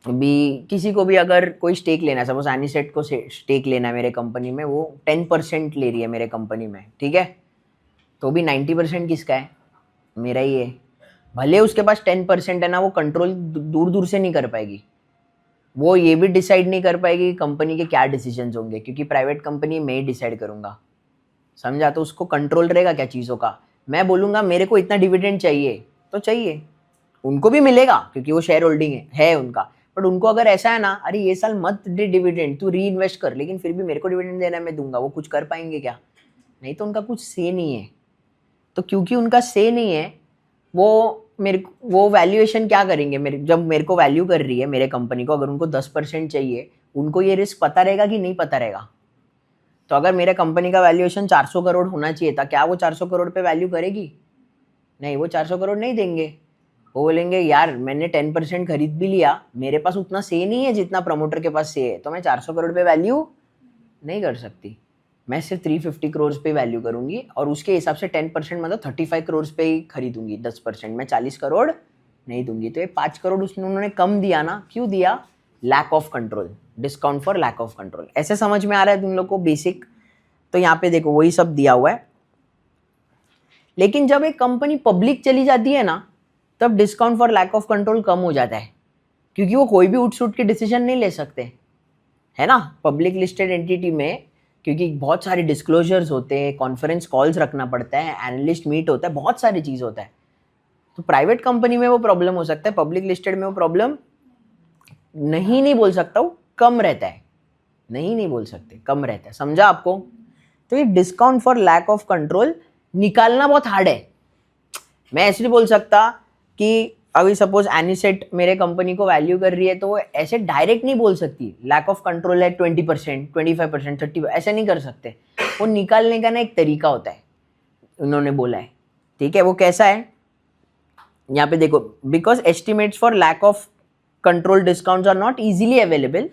A: अभी किसी को भी अगर कोई स्टेक लेना है, सपोज एनीसेट को स्टेक लेना है मेरे कंपनी में, वो 10% ले रही है मेरे कंपनी में। ठीक है, तो भी 90% किसका है? मेरा ही है। भले उसके पास 10% है ना, वो कंट्रोल दूर दूर से नहीं कर पाएगी। वो ये भी डिसाइड नहीं कर पाएगी कंपनी के क्या डिसीजंस होंगे, क्योंकि प्राइवेट कंपनी मैं ही डिसाइड करूँगा। समझा? तो उसको कंट्रोल रहेगा क्या चीज़ों का? मैं बोलूँगा मेरे को इतना डिविडेंड चाहिए तो चाहिए, उनको भी मिलेगा क्योंकि वो शेयर होल्डिंग है उनका। बट उनको अगर ऐसा है ना, अरे ये साल मत दे डिविडेंड, तू री इन्वेस्ट कर, लेकिन फिर भी मेरे को डिविडेंड देना है, मैं दूंगा, वो कुछ कर पाएंगे क्या? नहीं। तो उनका कुछ से नहीं है। तो क्योंकि उनका से नहीं है, वो वैल्यूएशन क्या करेंगे? जब मेरे को वैल्यू कर रही है मेरे कंपनी को, अगर उनको 10% चाहिए, उनको ये रिस्क पता रहेगा कि नहीं पता रहेगा? तो अगर मेरे कंपनी का वैल्यूएशन 400 करोड़ होना चाहिए था, क्या वो 400 करोड़ पे वैल्यू करेगी? नहीं, वो 400 करोड़ नहीं देंगे। वो बोलेंगे यार मैंने 10% खरीद भी लिया, मेरे पास उतना से नहीं है जितना प्रमोटर के पास से है, तो मैं 400 करोड़ पे वैल्यू नहीं कर सकती। मैं सिर्फ 350 करोड़ पे वैल्यू करूंगी, और उसके हिसाब से 10% मतलब 35 करोड़ पे ही खरीदूंगी। 10% मैं 40 करोड़ नहीं दूंगी। तो ये 5 करोड़ उन्होंने कम दिया ना। क्यों दिया? Lack of control, discount for lack of control. ऐसे समझ में आ रहा है तुम लोग को बेसिक? तो यहाँ पे देखो वही सब दिया हुआ है। लेकिन जब एक कंपनी पब्लिक चली जाती है ना, तब discount for lack of control कम हो जाता है, क्योंकि वो कोई भी उठ सूट के डिसीजन नहीं ले सकते, है ना। पब्लिक लिस्टेड एंटिटी में क्योंकि बहुत सारे डिस्क्लोजर्स होते हैं, कॉन्फ्रेंस कॉल्स रखना पड़ता है, एनालिस्ट मीट होता है, बहुत सारी चीज़ होता है। तो प्राइवेट कंपनी में वो प्रॉब्लम हो सकता है, पब्लिक लिस्टेड में वो प्रॉब्लम नहीं बोल सकता हूँ, कम रहता है। नहीं बोल सकते, कम रहता है। समझा आपको? तो ये discount for lack of control निकालना बहुत हार्ड है। मैं ऐसे नहीं बोल सकता कि अभी सपोज एनिसेट मेरे कंपनी को वैल्यू कर रही है, तो वो ऐसे डायरेक्ट नहीं बोल सकती लैक ऑफ कंट्रोल है 20%, 25%, 30%, ऐसे नहीं कर सकते। वो निकालने का ना एक तरीका होता है, उन्होंने बोला है, ठीक है। वो कैसा है, यहाँ पे देखो, because estimates for lack of control discounts are not easily available,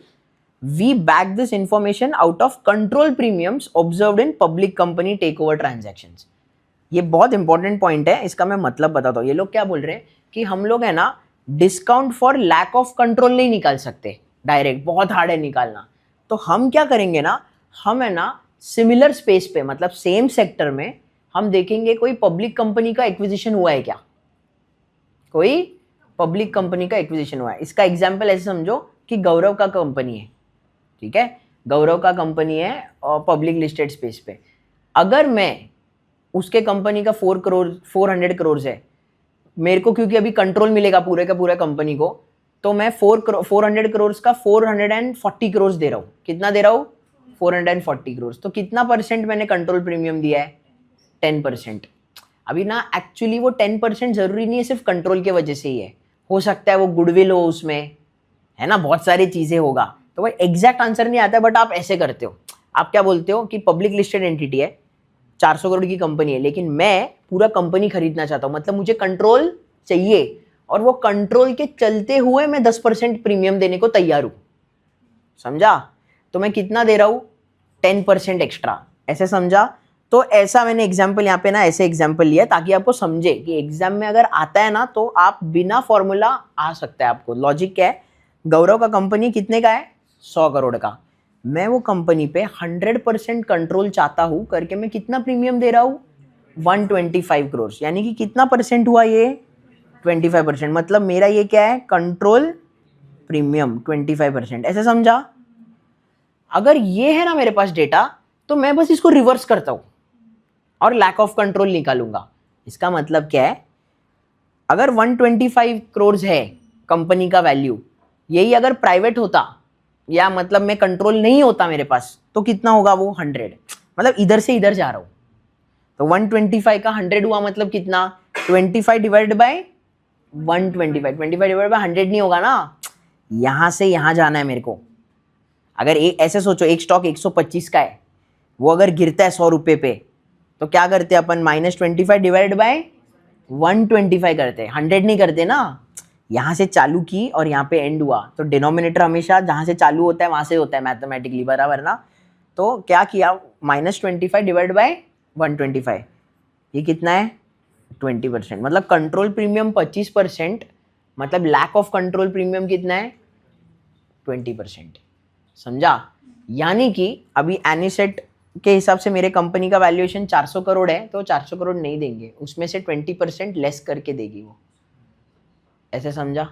A: we back this information out of control premiums observed in public company take over transactions. ये बहुत इंपॉर्टेंट पॉइंट है, इसका मैं मतलब बताता हूँ। ये लोग क्या बोल रहे हैं कि हम लोग है ना discount for lack of control नहीं निकाल सकते डायरेक्ट, बहुत हार्ड है निकालना। तो हम क्या करेंगे ना, हम है ना सिमिलर स्पेस पे, मतलब सेम सेक्टर में हम देखेंगे कोई पब्लिक कंपनी का एक्विजिशन हुआ है क्या, कोई पब्लिक कंपनी का एक्विजिशन हुआ है। इसका एग्जाम्पल ऐसे समझो कि गौरव का कंपनी है, ठीक है, गौरव का कंपनी है और पब्लिक लिस्टेड स्पेस पे। अगर मैं उसके कंपनी का 400 करोड़ है मेरे को, क्योंकि अभी कंट्रोल मिलेगा पूरे का पूरा कंपनी को, तो मैं 400 करोड़ का 440 करोड़ दे रहा हूँ। कितना दे रहा हूँ? 440 करोड़। तो कितना परसेंट मैंने कंट्रोल प्रीमियम दिया है? 10%। अभी ना एक्चुअली वो 10% जरूरी नहीं है सिर्फ कंट्रोल के वजह से ही है, हो सकता है वो गुडविल हो उसमें, है ना, बहुत सारी चीजें होगा। तो वो एग्जैक्ट आंसर नहीं आता है, बट आप ऐसे करते हो, आप क्या बोलते हो कि पब्लिक लिस्टेड एंटिटी है, 400 करोड़ की कंपनी है, लेकिन मैं पूरा कंपनी खरीदना चाहता हूँ, मतलब मुझे कंट्रोल चाहिए, और वो कंट्रोल के चलते हुए मैं 10% प्रीमियम देने को तैयार हूँ, समझा? तो मैं कितना दे रहा हूँ? 10% एक्स्ट्रा, ऐसे समझा? तो ऐसा मैंने एग्जाम्पल यहाँ पे ना ऐसे एग्जाम्पल लिया ताकि आपको समझे कि एग्जाम में अगर आता है ना तो आप बिना फॉर्मूला आ सकता है आपको। लॉजिक क्या है? गौरव का कंपनी कितने का है? 100 करोड़ का। मैं वो कंपनी पे 100% कंट्रोल चाहता हूँ करके मैं कितना प्रीमियम दे रहा हूँ? 125 करोड़। यानी कि कितना परसेंट हुआ ये? 25%। मतलब मेरा ये क्या है? Control premium 25%। ऐसे समझा? अगर ये है ना मेरे पास डेटा, तो मैं बस इसको रिवर्स करता हूँ और लैक ऑफ कंट्रोल निकालूंगा। इसका मतलब क्या है? अगर 125 करोड़ है कंपनी का वैल्यू, यही अगर प्राइवेट होता या मतलब मैं कंट्रोल नहीं होता मेरे पास, तो कितना होगा वो? 100। मतलब इधर से इधर जा रहा हूँ, तो 125 का 100 हुआ, मतलब कितना? 25 डिवाइडेड बाय 125। 25 डिवाइडेड बाय 100 नहीं होगा ना, यहां से यहां जाना है मेरे को। अगर ऐसे सोचो, एक स्टॉक 125 का है, वो अगर गिरता है 100 रुपये पे, तो क्या करते हैं अपन? -25 डिवाइडेड बाय 125 करते हैं, 100 नहीं करते ना। यहाँ से चालू की और यहाँ पे एंड हुआ, तो डिनोमिनेटर हमेशा जहाँ से चालू होता है वहाँ से होता है मैथमेटिकली, बराबर ना? तो क्या किया? -25 डिवाइड बाय 125, ये कितना है? 20%। मतलब कंट्रोल प्रीमियम 25%, मतलब लैक ऑफ कंट्रोल प्रीमियम कितना है? 20%। समझा? यानी कि अभी एनिसेट के हिसाब से मेरे कंपनी का वैल्यूएशन 400 करोड़ है, तो 400 करोड़ नहीं देंगे, उसमें से 20% लेस करके देगी वो। ऐसे समझा?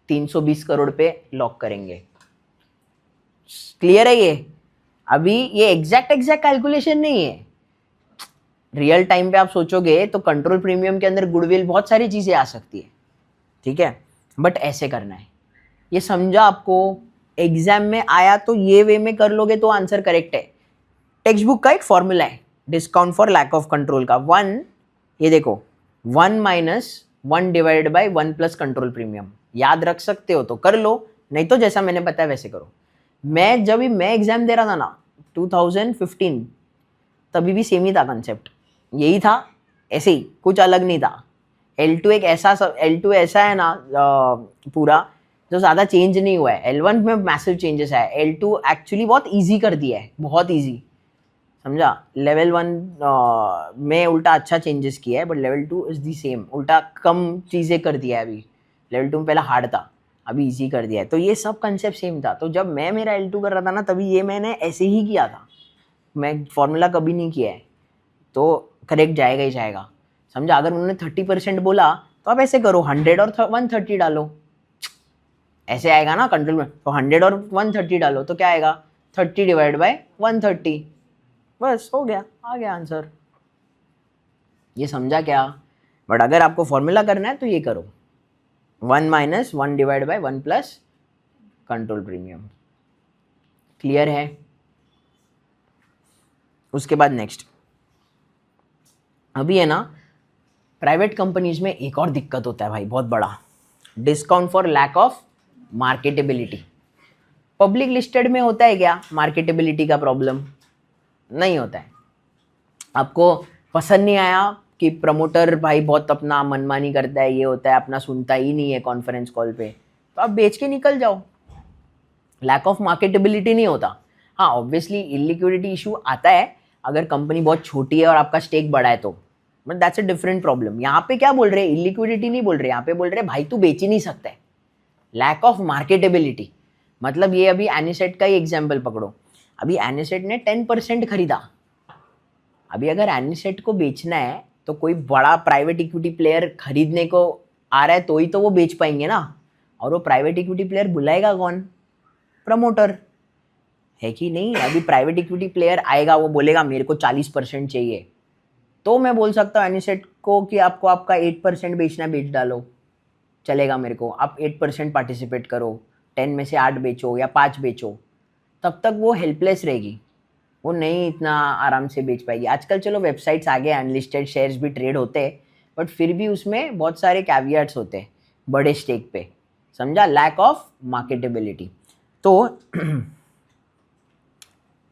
A: 320 करोड़ पे लॉक करेंगे। क्लियर है ये? अभी ये एग्जैक्ट कैलकुलेशन नहीं है, रियल टाइम पे आप सोचोगे तो कंट्रोल प्रीमियम के अंदर गुडविल बहुत सारी चीजें आ सकती है, ठीक है, बट ऐसे करना है। ये समझा आपको? एग्जाम में आया तो ये वे में कर लोगे तो आंसर करेक्ट है। टेक्स्ट बुक का एक फॉर्मूला है discount for lack of control का, 1, ये देखो, 1 - 1 divided by 1 plus control premium. याद रख सकते हो तो कर लो, नहीं तो जैसा मैंने बताया वैसे करो। जब मैं एग्जाम दे रहा था ना 2015, तभी भी सेम ही था कंसेप्ट, यही था, ऐसे ही, कुछ अलग नहीं था। L2 ऐसा है ना पूरा, जो ज़्यादा चेंज नहीं हुआ है। L1 में मैसिव चेंजेस है, L2 एक्चुअली बहुत इजी कर दिया है, बहुत इजी, समझा? लेवल 1 में उल्टा अच्छा चेंजेस किया है, but level 2 is the same, उल्टा कम चीज़ें कर दिया है। अभी लेवल 2 में पहले हार्ड था, अभी इजी कर दिया है। तो ये सब कंसेप्ट सेम था। तो जब मैं मेरा L2 कर रहा था ना, तभी ये मैंने ऐसे ही किया था, मैं फॉर्मूला कभी नहीं किया है, तो करेक्ट जाएगा ही जाएगा, समझा? अगर उन्होंने 30% बोला तो आप ऐसे करो, 100 और 130 डालो, ऐसे आएगा ना कंट्रोल में। तो 100 और 130 डालो तो क्या आएगा? 30 डिवाइड बाय 130, बस हो गया, आ गया आंसर। ये समझा क्या? बट अगर आपको फॉर्मूला करना है तो ये करो, 1 - 1 divide by 1 plus control premium. Clear है? उसके बाद नेक्स्ट, अभी है ना प्राइवेट कंपनीज में एक और दिक्कत होता है भाई, बहुत बड़ा। Discount for lack of marketability. Public listed में होता है क्या मार्केटेबिलिटी का प्रॉब्लम? नहीं होता है। आपको पसंद नहीं आया कि प्रमोटर भाई बहुत अपना मनमानी करता है, ये होता है, अपना सुनता ही नहीं है कॉन्फ्रेंस कॉल पे, तो आप बेच के निकल जाओ। लैक ऑफ मार्केटेबिलिटी नहीं होता। हाँ ऑब्वियसली इलिक्विडिटी इशू आता है अगर कंपनी बहुत छोटी है और आपका स्टेक बड़ा है तो, but that's a different problem. यहाँ पे क्या बोल रहे हैं, इलिक्विडिटी नहीं बोल रहे, यहाँ पे बोल रहे हैं भाई तू बेच ही नहीं सकता है, लैक ऑफ मार्केटेबिलिटी। मतलब ये अभी एनिसेट का ही एग्जाम्पल पकड़ो, अभी एनिसेट ने 10% खरीदा, अभी अगर एनिसेट को बेचना है तो कोई बड़ा प्राइवेट इक्विटी प्लेयर खरीदने को आ रहा है तो ही तो वो बेच पाएंगे ना, और वो प्राइवेट इक्विटी प्लेयर बुलाएगा कौन? प्रमोटर, है कि नहीं? अभी प्राइवेट इक्विटी प्लेयर आएगा, वो बोलेगा मेरे को 40% चाहिए, तो मैं बोल सकता हूँ एनिसेट को कि आपको आपका 8% बेचना है, बेच डालो, चलेगा मेरे को, आप 8% पार्टिसिपेट करो, 10 में से 8 बेचो या 5 बेचो, तब तक वो हेल्पलेस रहेगी, वो नहीं इतना आराम से बेच पाएगी। आजकल चलो वेबसाइट्स आ गए, अनलिस्टेड शेयर्स भी ट्रेड होते हैं, बट फिर भी उसमें बहुत सारे कैवियट्स होते हैं बड़े स्टेक पे, समझा? Lack of marketability. तो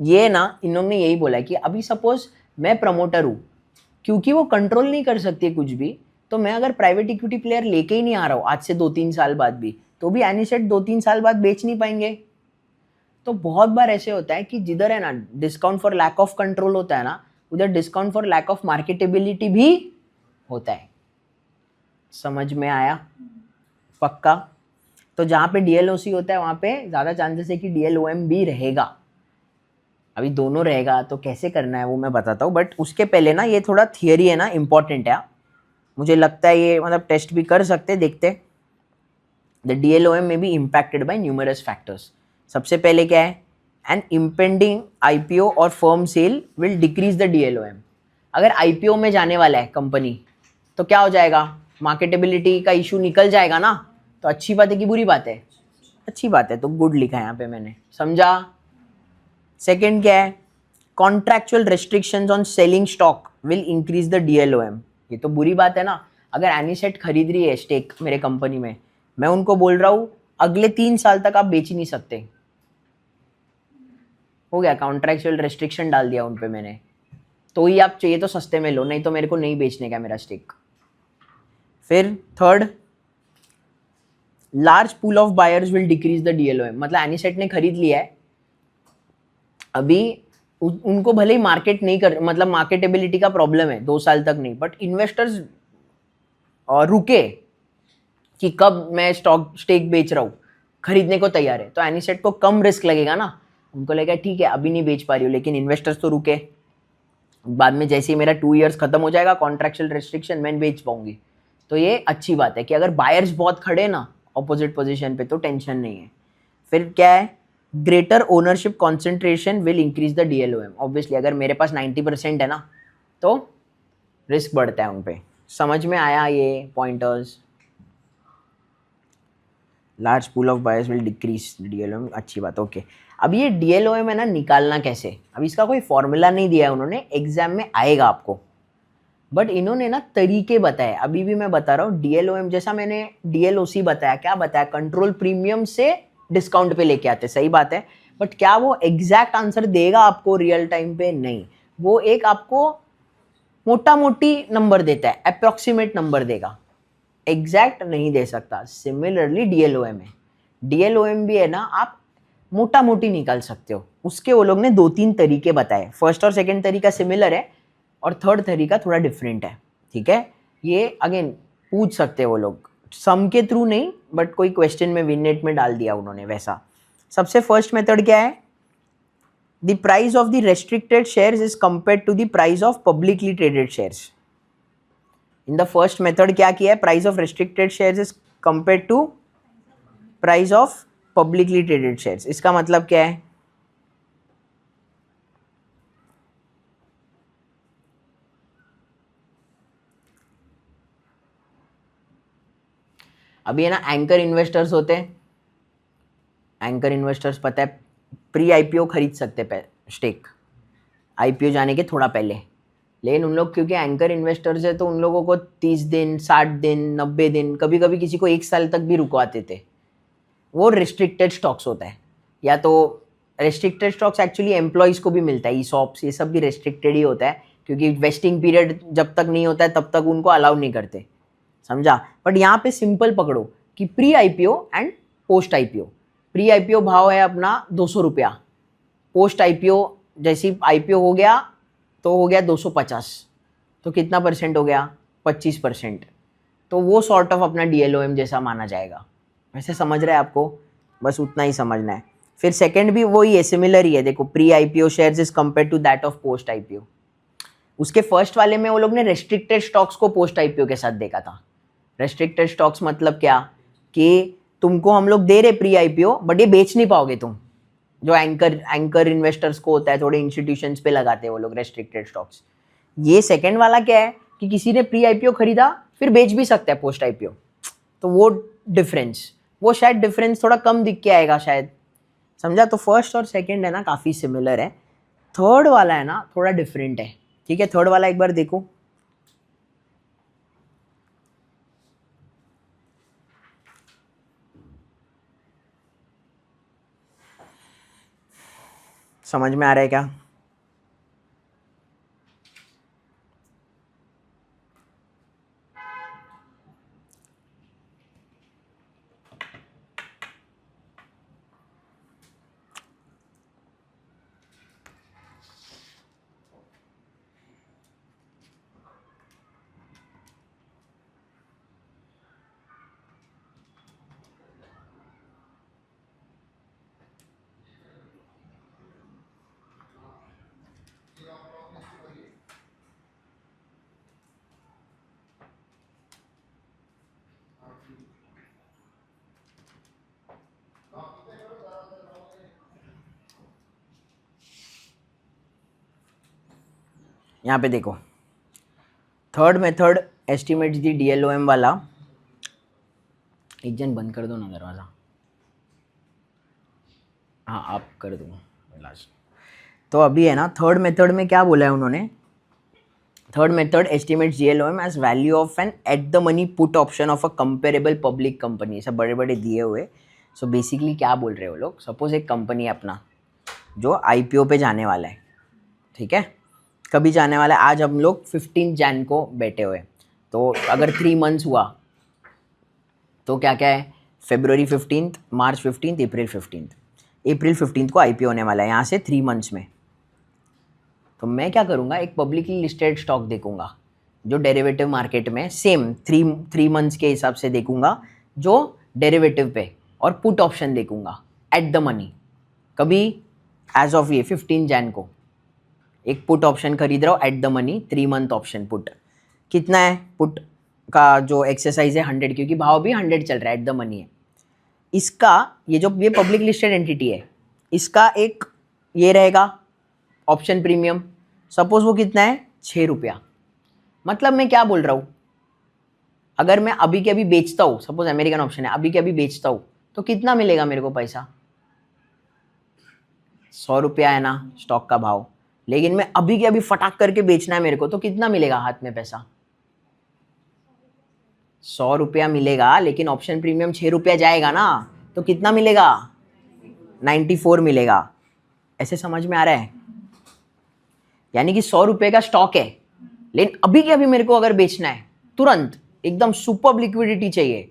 A: ये ना इन्होंने यही बोला कि अभी सपोज मैं प्रमोटर हूँ, क्योंकि वो कंट्रोल नहीं कर सकते कुछ भी, तो मैं अगर प्राइवेट इक्विटी प्लेयर लेके ही नहीं आ रहा हूँ आज से 2-3 साल बाद भी, तो भी एनिसेट 2-3 साल बाद बेच नहीं पाएंगे। तो बहुत बार ऐसे होता है कि जिधर है ना discount for lack of control होता है ना, उधर discount for lack of marketability भी होता है। समझ में आया? पक्का? तो जहाँ पे डीएलओसी होता है वहाँ पे ज़्यादा चांसेस है कि डीएलओएम भी रहेगा। अभी दोनों रहेगा तो कैसे करना है वो मैं बताता हूँ, बट उसके पहले ना ये थोड़ा थियरी है ना इम्पॉर्टेंट है, मुझे लगता है ये मतलब टेस्ट भी कर सकते, देखते। द डीएलओएम में be impacted by numerous factors. सबसे पहले क्या है, एन इम्पेंडिंग आईपीओ और firm sale will decrease the DLOM. अगर आईपीओ में जाने वाला है कंपनी तो क्या हो जाएगा, मार्केटेबिलिटी का इशू निकल जाएगा ना, तो अच्छी बात है कि बुरी बात है? अच्छी बात है, तो गुड लिखा है यहाँ पे मैंने, समझा? सेकेंड क्या है, contractual restrictions on selling stock will increase the DLOM. ये तो बुरी बात है ना, अगर एनिसेट खरीद रही है स्टेक मेरे कंपनी में, मैं उनको बोल रहा हूँ अगले 3 साल तक आप बेच ही नहीं सकते, हो गया, कॉन्ट्रैक्चुअल रेस्ट्रिक्शन डाल दिया उन पे मैंने, तो ही आप चाहिए तो सस्ते में लो, नहीं तो मेरे को नहीं बेचने का मेरा स्टेक। फिर third, large pool of buyers will decrease the DLOM. मतलब एनिसेट ने खरीद लिया है, अभी उनको भले ही मार्केट नहीं कर, मतलब मार्केटेबिलिटी का प्रॉब्लम है 2 साल तक नहीं, बट इन्वेस्टर्स रुके कि कब मैं स्टेक बेच रहा हूँ, खरीदने को तैयार है, तो एनिसेट को कम रिस्क लगेगा ना, उनको लगेगा ठीक है अभी नहीं बेच पा रही हूँ, लेकिन इन्वेस्टर्स तो रुके, बाद में जैसे ही मेरा 2 इयर्स खत्म हो जाएगा कॉन्ट्रैक्चुअल रेस्ट्रिक्शन, मैं बेच पाऊंगी। तो ये अच्छी बात है कि अगर बायर्स बहुत खड़े ना ऑपोजिट पोजीशन पे तो टेंशन नहीं है। फिर क्या है, greater ownership concentration will increase the DLOM. Obviously अगर मेरे पास 90% है ना तो रिस्क बढ़ता है उन पे। समझ में आया ये pointers? Large pool of buyers will decrease DLOM, अच्छी बात, ओके। अब ये डीएलओएम है ना, निकालना कैसे, अब इसका कोई फॉर्मूला नहीं दिया है उन्होंने, एग्जाम में आएगा आपको, बट इन्होंने ना तरीके बताए, अभी भी मैं बता रहा हूँ। डीएलओएम जैसा मैंने डीएलओसी बताया, क्या बताया, कंट्रोल प्रीमियम से डिस्काउंट पे लेके आते, सही बात है, बट क्या वो एग्जैक्ट आंसर देगा आपको रियल टाइम पे? नहीं, वो एक आपको मोटा मोटी नंबर देता है, अप्रोक्सीमेट नंबर देगा, एग्जैक्ट नहीं दे सकता। सिमिलरली डीएलओएम है, डीएलओएम भी है ना, आप मोटा मोटी निकाल सकते हो, उसके वो लोग ने 2-3 तरीके बताए। फर्स्ट और सेकंड तरीका सिमिलर है और थर्ड तरीका थोड़ा डिफरेंट है, ठीक है? ये अगेन पूछ सकते हैं वो लोग, सम के थ्रू नहीं, बट कोई क्वेश्चन में विनेट में डाल दिया उन्होंने वैसा। सबसे फर्स्ट मेथड क्या है, the price of the restricted shares is compared to the price of publicly traded shares. In the first method क्या किया है, price of restricted shares is compared to price of publicly traded shares. इसका मतलब क्या है, अभी है ना एंकर इन्वेस्टर्स होते हैं, एंकर इन्वेस्टर्स पता है प्री आईपीओ खरीद सकते हैं स्टेक, आईपीओ जाने के थोड़ा पहले, लेकिन उन लोग क्योंकि एंकर इन्वेस्टर्स है तो उन लोगों को 30 दिन, 60 दिन, 90 दिन, कभी कभी किसी को 1 साल तक भी रुकवाते थे। वो रिस्ट्रिक्टेड स्टॉक्स होता है, या तो रिस्ट्रिक्टेड स्टॉक्स एक्चुअली एम्प्लॉयज़ को भी मिलता है, ईसॉप्स ये सब भी रिस्ट्रिक्टेड ही होता है, क्योंकि वेस्टिंग पीरियड जब तक नहीं होता है तब तक उनको अलाउ नहीं करते, समझा। बट यहाँ पे सिंपल पकड़ो कि pre IPO and post IPO. Pre IPO भाव है अपना 200 रुपया, पोस्ट आईपीओ जैसी आईपीओ हो गया तो हो गया 250, तो कितना परसेंट हो गया, 25%। तो वो सॉर्ट ऑफ अपना डीएलओएम जैसा माना जाएगा। वैसे समझ रहे हैं आपको, बस उतना ही समझना है। फिर सेकंड भी वही है, सिमिलर ही है। देखो, pre IPO shares is compare to that of post IPO. उसके फर्स्ट वाले में वो लोग ने रेस्ट्रिक्टेड स्टॉक्स को पोस्ट आईपीओ के साथ देखा था। रेस्ट्रिक्टेड स्टॉक्स मतलब क्या, कि तुमको हम लोग दे रहे प्री आईपीओ बट ये बेच नहीं पाओगे तुम, जो एंकर इन्वेस्टर्स को होता है, थोड़े इंस्टीट्यूशंस पे लगाते हैं वो लोग रेस्ट्रिक्टेड स्टॉक्स। ये सेकंड वाला क्या है कि किसी ने प्री आईपीओ खरीदा फिर बेच भी सकता है पोस्ट आईपीओ, तो वो डिफरेंस, वो शायद डिफरेंस थोड़ा कम दिख के आएगा शायद, समझा। तो फर्स्ट और सेकंड है ना काफ़ी सिमिलर है, थर्ड वाला है ना थोड़ा डिफरेंट है, ठीक है। थर्ड वाला एक बार देखो, समझ में आ रहा है क्या? यहाँ पे देखो, थर्ड मेथड एस्टिमेट दी डीएलओएम वाला। एक जन बंद कर दो ना दरवाज़ा, हाँ आप कर दो लास्ट। तो अभी है ना थर्ड मेथड में क्या बोला है उन्होंने, third method estimate DLOM as value of an at the money put option of a comparable public company. सब बड़े बड़े दिए हुए। सो बेसिकली क्या बोल रहे हो लोग, सपोज एक कंपनी है अपना जो आईपीओ पे जाने वाला है, ठीक है, कभी जाने वाला है, आज हम लोग 15 जैन को बैठे हुए, तो अगर 3 मंथ्स हुआ तो क्या क्या है, February 15, March 15, April 15, April 15 को आईपीओ होने वाला है यहाँ से 3 मंथ्स में। तो मैं क्या करूँगा, एक पब्लिकली लिस्टेड स्टॉक देखूँगा जो डेरिवेटिव मार्केट में सेम 3 मंथ्स के हिसाब से देखूँगा, जो डेरिवेटिव पे, और पुट ऑप्शन देखूँगा एट द मनी। कभी एज ऑफ ये 15 जैन को एक पुट ऑप्शन खरीद रहा हूँ eight the money, 3 month option put. कितना है पुट का जो एक्सरसाइज है 100, क्योंकि भाव भी 100 चल रहा है, एट द मनी है। इसका ये जो ये पब्लिक लिस्टेड एंटिटी है, इसका एक ये रहेगा ऑप्शन प्रीमियम, सपोज वो कितना है 6 रुपया। मतलब मैं क्या बोल रहा हूँ, अगर मैं अभी के अभी बेचता हूँ, सपोज अमेरिकन ऑप्शन है, अभी के अभी बेचता हूँ तो कितना मिलेगा मेरे को पैसा, 100 रुपया है ना स्टॉक का भाव, लेकिन मैं अभी के अभी फटाक करके बेचना है मेरे को, तो कितना मिलेगा हाथ में पैसा, 100 रुपया मिलेगा, लेकिन ऑप्शन प्रीमियम 6 रुपया जाएगा ना, तो कितना मिलेगा, 94 मिलेगा। ऐसे समझ में आ रहा है? यानी कि 100 रुपये का स्टॉक है, लेकिन अभी के अभी मेरे को अगर बेचना है तुरंत, एकदम सुपर लिक्विडिटी चाहिए,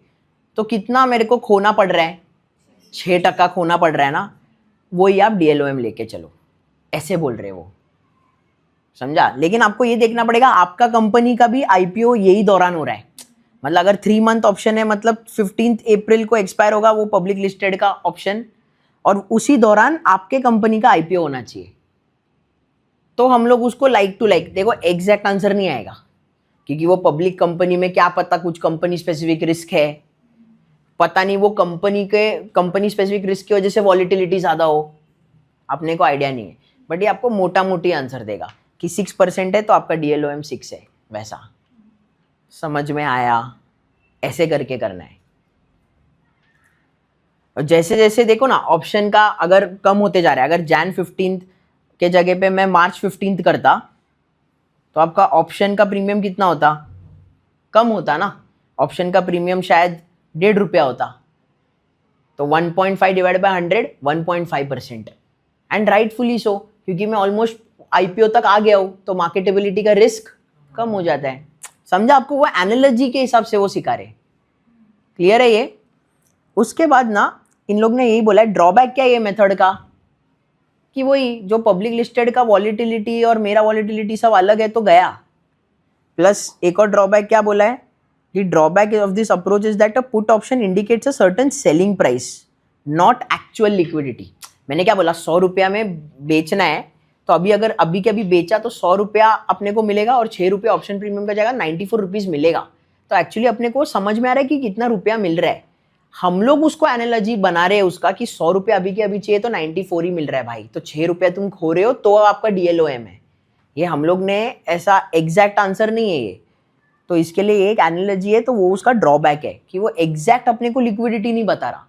A: तो कितना मेरे को खोना पड़ रहा है, 6% खोना पड़ रहा है ना, वही आप डीएलओएम लेके चलो, ऐसे बोल रहे हो, समझा। लेकिन आपको ये देखना पड़ेगा आपका कंपनी का भी आईपीओ यही दौरान हो रहा है, मतलब अगर 3 मंथ ऑप्शन है, मतलब 15 अप्रैल को एक्सपायर होगा वो पब्लिक लिस्टेड का ऑप्शन, और उसी दौरान आपके कंपनी का आईपीओ होना चाहिए, तो हम लोग उसको लाइक टू लाइक, देखो एग्जैक्ट आंसर नहीं आएगा, क्योंकि वो पब्लिक कंपनी में क्या पता कुछ कंपनी स्पेसिफिक रिस्क है, पता नहीं वो कंपनी स्पेसिफिक रिस्क की वजह से वॉलिटिलिटी ज़्यादा हो, अपने को आइडिया नहीं है। बट ये आपको मोटा मोटी आंसर देगा कि 6% है तो आपका डीएलओएम 6 है, वैसा समझ में आया? ऐसे करके करना है। और जैसे जैसे देखो ना ऑप्शन का अगर कम होते जा रहा है, अगर Jan 15 के जगह पे मैं March 15 करता तो आपका ऑप्शन का प्रीमियम कितना होता? कम होता ना. ऑप्शन का प्रीमियम शायद 1.5 रुपया होता. तो 1.5 divide by 100 1.5%. And rightfully so, क्योंकि मैं ऑलमोस्ट आईपीओ तक आ गया हूं, तो मार्केटेबिलिटी का रिस्क कम हो जाता है. समझा? आपको वो एनालॉजी के हिसाब से वो सिखा रहे. क्लियर है ये? उसके बाद ना इन लोग ने यही बोला है ड्रॉबैक क्या है ये मेथड का, कि वही जो पब्लिक लिस्टेड का वॉलिटिलिटी और मेरा वॉलिटिलिटी सब अलग है तो गया. प्लस एक और ड्रॉबैक क्या बोला है, The drawback of this approach is that a put option indicates a certain selling price, not actual liquidity. मैंने क्या बोला, 100 रुपया में बेचना है, तो अभी अगर अभी के अभी बेचा तो 100 रुपया अपने को मिलेगा और 6 रुपया ऑप्शन प्रीमियम का जाएगा, 94 रुपीज़ मिलेगा. तो एक्चुअली अपने को समझ में आ रहा है कि कितना रुपया मिल रहा है. हम लोग उसको एनालॉजी बना रहे हैं उसका कि 100 रुपया अभी के अभी चाहिए तो 94 ही मिल रहा है भाई, तो 6 रुपया तुम खो रहे हो तो आपका DLOM है. ये हम लोग ने ऐसा एग्जैक्ट आंसर नहीं है ये, तो इसके लिए एक एनालॉजी है, तो वो उसका ड्रॉबैक है कि वो एग्जैक्ट अपने को लिक्विडिटी नहीं बता रहा.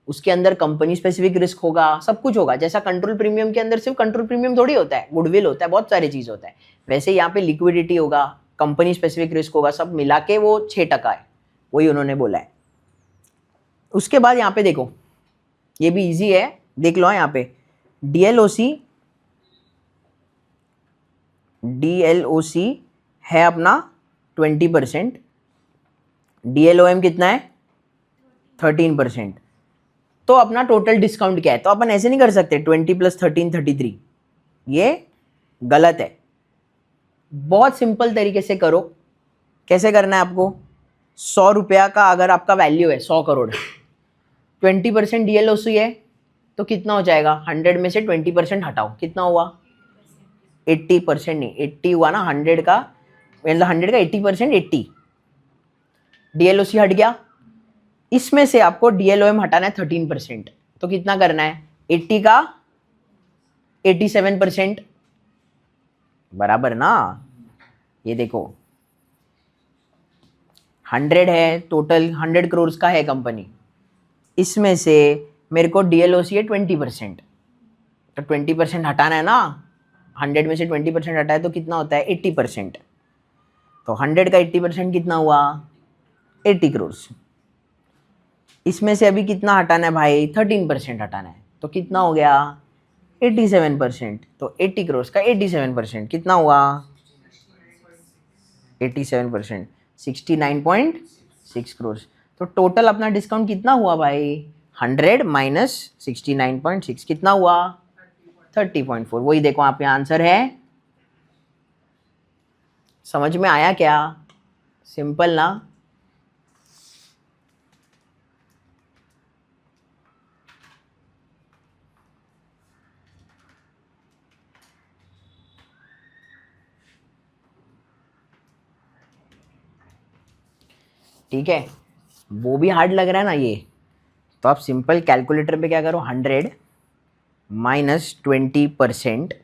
A: उसके अंदर कंपनी स्पेसिफिक रिस्क होगा, सब कुछ होगा. जैसा कंट्रोल प्रीमियम के अंदर सिर्फ कंट्रोल प्रीमियम थोड़ी होता है, गुडविल होता है, बहुत सारी चीज़ होता है. वैसे यहाँ पे लिक्विडिटी होगा, कंपनी स्पेसिफिक रिस्क होगा, सब मिला के वो 6% है. वही उन्होंने बोला है. उसके बाद यहाँ पे देखो, ये भी ईजी है, देख लो यहाँ पे DLOC है अपना 20%, DLOM कितना है 13%. तो अपना टोटल डिस्काउंट क्या है? तो अपन ऐसे नहीं कर सकते 20 + 13 33, ये गलत है. बहुत सिंपल तरीके से करो. कैसे करना है आपको? 100 रुपया का अगर आपका वैल्यू है 100 करोड़, 20% DLOC है तो कितना हो जाएगा? 100 में से 20% हटाओ, कितना हुआ? 80% नहीं, 80 हुआ ना. 100 का मतलब 100 का 80% 80, DLOC हट गया. इसमें से आपको DLOM हटाना है 13%, तो कितना करना है? 80 का 87%, बराबर ना. ये देखो 100 है टोटल, 100 करोड़ का है कंपनी, इसमें से मेरे को DLOC है 20%, तो 20% हटाना है ना. 100 में से 20% हटाए तो कितना होता है? 80%. तो 100 का 80% कितना हुआ? 80 करोड़. इसमें से अभी कितना हटाना है भाई? 13% हटाना है, तो कितना हो गया? 87%. तो 80 करोड़ का 87% कितना हुआ? 87%, 69.6 करोड़. तो टोटल अपना डिस्काउंट कितना हुआ भाई? 100 माइनस 69.6 कितना हुआ? 30.4. वही देखो आप यहाँ आंसर है. समझ में आया क्या? सिंपल ना. ठीक है, वो भी हार्ड लग रहा है ना ये, तो आप सिंपल कैलकुलेटर पे क्या करो, 100 minus 20%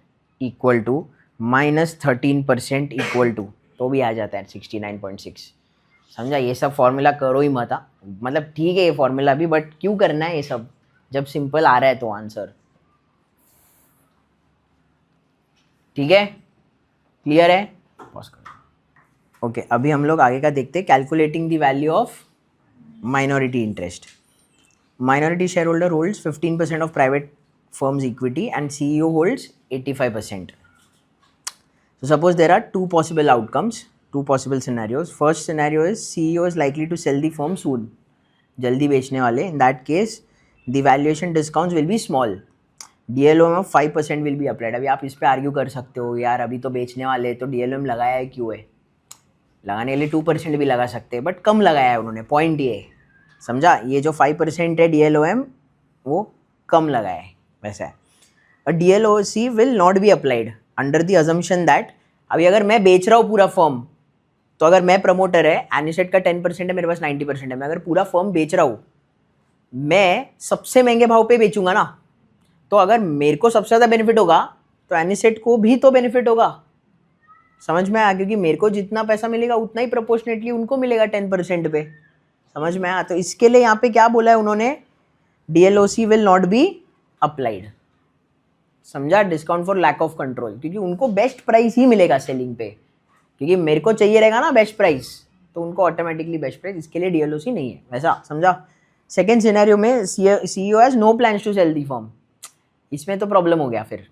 A: equal to minus 13% equal to, तो भी आ जाता है 69.6. समझा? ये सब फॉर्मूला करो ही मत. मतलब ठीक है ये फॉर्मूला भी, बट क्यों करना है ये सब जब सिंपल आ रहा है तो आंसर. ठीक है, क्लियर है? पॉज करो. ओके, अभी हम लोग आगे का देखते हैं. Calculating the value of minority interest. Minority share holder holds 15% of private firm's equity and CEO holds 85%. So suppose there are two possible outcomes, two possible scenarios. First scenario is CEO is likely to sell the firm soon, जल्दी बेचने वाले. In that case the valuation discounts will be small. DLOM of 5% will be applied. अभी आप इस पर argue कर सकते हो, यार अभी तो बेचने वाले तो DLOM लगाया है क्यों है? लगाने के लिए 2% भी लगा सकते हैं, बट कम लगाया है उन्होंने. पॉइंट ये है, समझा? ये जो 5% है DLOM वो कम लगाया है, वैसा है. अ DLOC will not be applied under the assumption that, अभी अगर मैं बेच रहा हूँ पूरा फर्म, तो अगर मैं प्रमोटर है, एनिसेट का 10% है, मेरे पास 90% है, मैं अगर पूरा फर्म बेच रहा हूँ, मैं सबसे महंगे भाव पे बेचूंगा ना, तो अगर मेरे को सबसे ज़्यादा बेनिफिट होगा तो एनिसेट को भी तो बेनिफिट होगा. समझ में आया? क्योंकि मेरे को जितना पैसा मिलेगा उतना ही प्रोपोर्शनेटली उनको मिलेगा 10% पे. समझ में आया? तो इसके लिए यहाँ पे क्या बोला है उन्होंने? DLOC will not be applied. समझा? Discount for lack of control, क्योंकि उनको बेस्ट प्राइस ही मिलेगा सेलिंग पे. क्योंकि मेरे को चाहिए रहेगा ना बेस्ट प्राइस, तो उनको ऑटोमेटिकली बेस्ट प्राइस, इसके लिए डीएलओसी नहीं है, वैसा समझा। सेकेंड सिनेरियो में CEO has no plans to sell the firm, इसमें तो प्रॉब्लम हो गया। फिर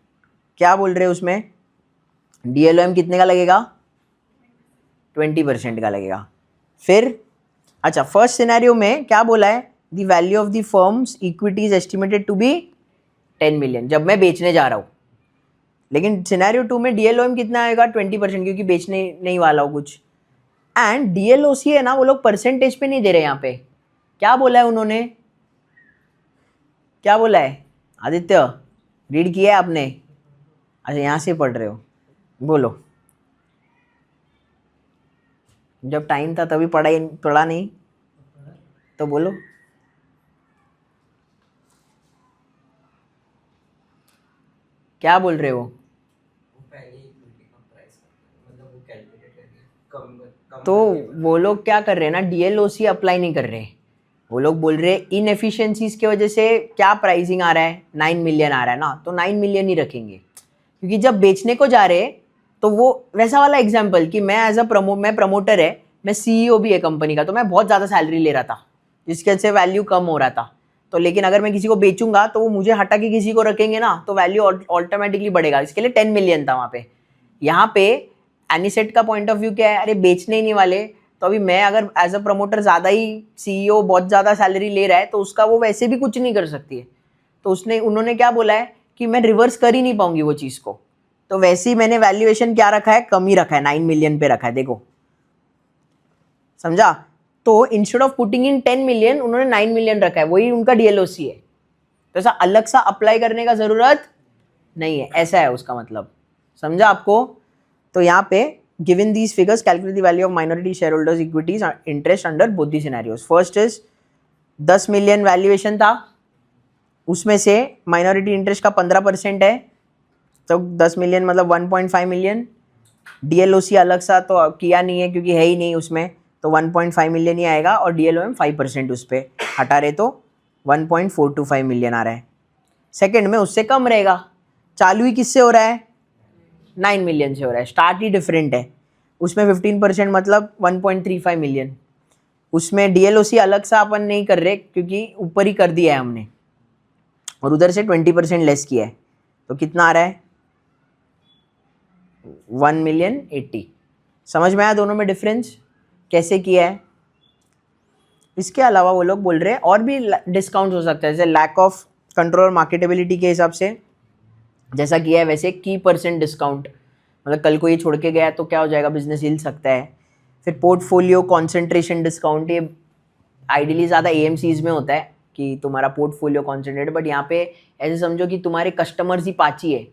A: क्या बोल रहे हैं उसमें, डीएलओएम कितने का लगेगा, 20% का लगेगा। फिर अच्छा, फर्स्ट सिनेरियो में क्या बोला है, the value of the firm's equity is estimated to be 10 million जब मैं बेचने जा रहा हूँ। लेकिन सिनेरियो 2 में डीएलओएम कितना आएगा, 20%, क्योंकि बेचने नहीं वाला हो कुछ। एंड डीएलओसी है ना, वो लोग परसेंटेज पे नहीं दे रहे। यहाँ पे क्या बोला है उन्होंने, क्या बोला है आदित्य, रीड किया है आपने? अच्छा यहाँ से पढ़ रहे हो, बोलो। जब टाइम था तभी पढ़ा नहीं, तो बोलो। क्या बोल रहे हो?
B: वो पहले इक्विटी का प्राइस मतलब वो कैलकुलेट करके कम
A: तो वो लोग क्या कर रहे हैं ना, डीएलओसी अप्लाई नहीं कर रहे। वो लोग बोल रहे हैं इनएफिशिएंसीज की वजह से क्या प्राइसिंग आ रहा है, 9 मिलियन आ रहा है ना, तो 9 मिलियन ही रखेंगे। क्योंकि जब बेचने को जा रहे तो वो वैसा वाला एग्जाम्पल कि मैं एज अ मैं प्रमोटर है, मैं सीईओ भी है कंपनी का, तो मैं बहुत ज़्यादा सैलरी ले रहा था जिसके से वैल्यू कम हो रहा था। तो लेकिन अगर मैं किसी को बेचूंगा तो वो मुझे हटा के किसी को रखेंगे ना, तो वैल्यू ऑटोमेटिकली बढ़ेगा। इसके लिए 10 मिलियन था वहाँ पे। यहाँ पे एनिसेट का पॉइंट ऑफ व्यू क्या है, अरे बेचने ही नहीं वाले, तो अभी मैं अगर एज अ प्रमोटर ज़्यादा ही, सीईओ बहुत ज़्यादा सैलरी ले रहा है, तो उसका वो वैसे भी कुछ नहीं कर सकती है। तो उन्होंने क्या बोला है कि मैं रिवर्स कर ही नहीं पाऊंगी वो चीज़ को, तो वैसे ही मैंने वैल्यूएशन क्या रखा है, कम ही रखा है, 9 मिलियन पे रखा है। देखो समझा? तो instead of putting in 10 million उन्होंने 9 मिलियन रखा है, वही उनका डीएलओसी है। तो ऐसा अलग सा अप्लाई करने का जरूरत नहीं है, ऐसा है उसका मतलब। समझा आपको? तो यहाँ पे given these figures calculate the value of minority share holders equities interest under both the scenarios. First is 10 million valuation था, उसमें से माइनॉरिटी इंटरेस्ट का 15% है, तो 10 मिलियन मतलब 1.5 मिलियन। डीएलओसी अलग सा तो किया नहीं है क्योंकि है ही नहीं उसमें, तो 1.5 मिलियन ही आएगा, और डीएलओएम 5% उस पर हटा रहे तो 1.425 मिलियन आ रहा है। सेकंड में उससे कम रहेगा, चालू ही किससे हो रहा है, 9 मिलियन से हो रहा है, स्टार्ट ही डिफरेंट है। उसमें 15% मतलब 1.35 मिलियन। उसमें डीएलओसी अलग सा अपन नहीं कर रहे क्योंकि ऊपर ही कर दिया है हमने, और उधर से 20% लेस किया है, तो कितना आ रहा है, 1,080,000। समझ में आया दोनों में डिफरेंस कैसे किया है? इसके अलावा वो लोग बोल रहे हैं और भी डिस्काउंट हो सकता है, जैसे लैक ऑफ कंट्रोल और मार्केटेबिलिटी के हिसाब से जैसा किया है वैसे की % डिस्काउंट, मतलब कल को ये छोड़ के गया तो क्या हो जाएगा, बिजनेस हिल सकता है। फिर पोर्टफोलियो कॉन्सेंट्रेशन डिस्काउंट, ये आइडियली ज़्यादा एएमसीज में होता है कि तुम्हारा पोर्टफोलियो कॉन्सेंट्रेट, बट यहाँ पे ऐसे समझो कि तुम्हारे कस्टमर्स ही 5 ही है,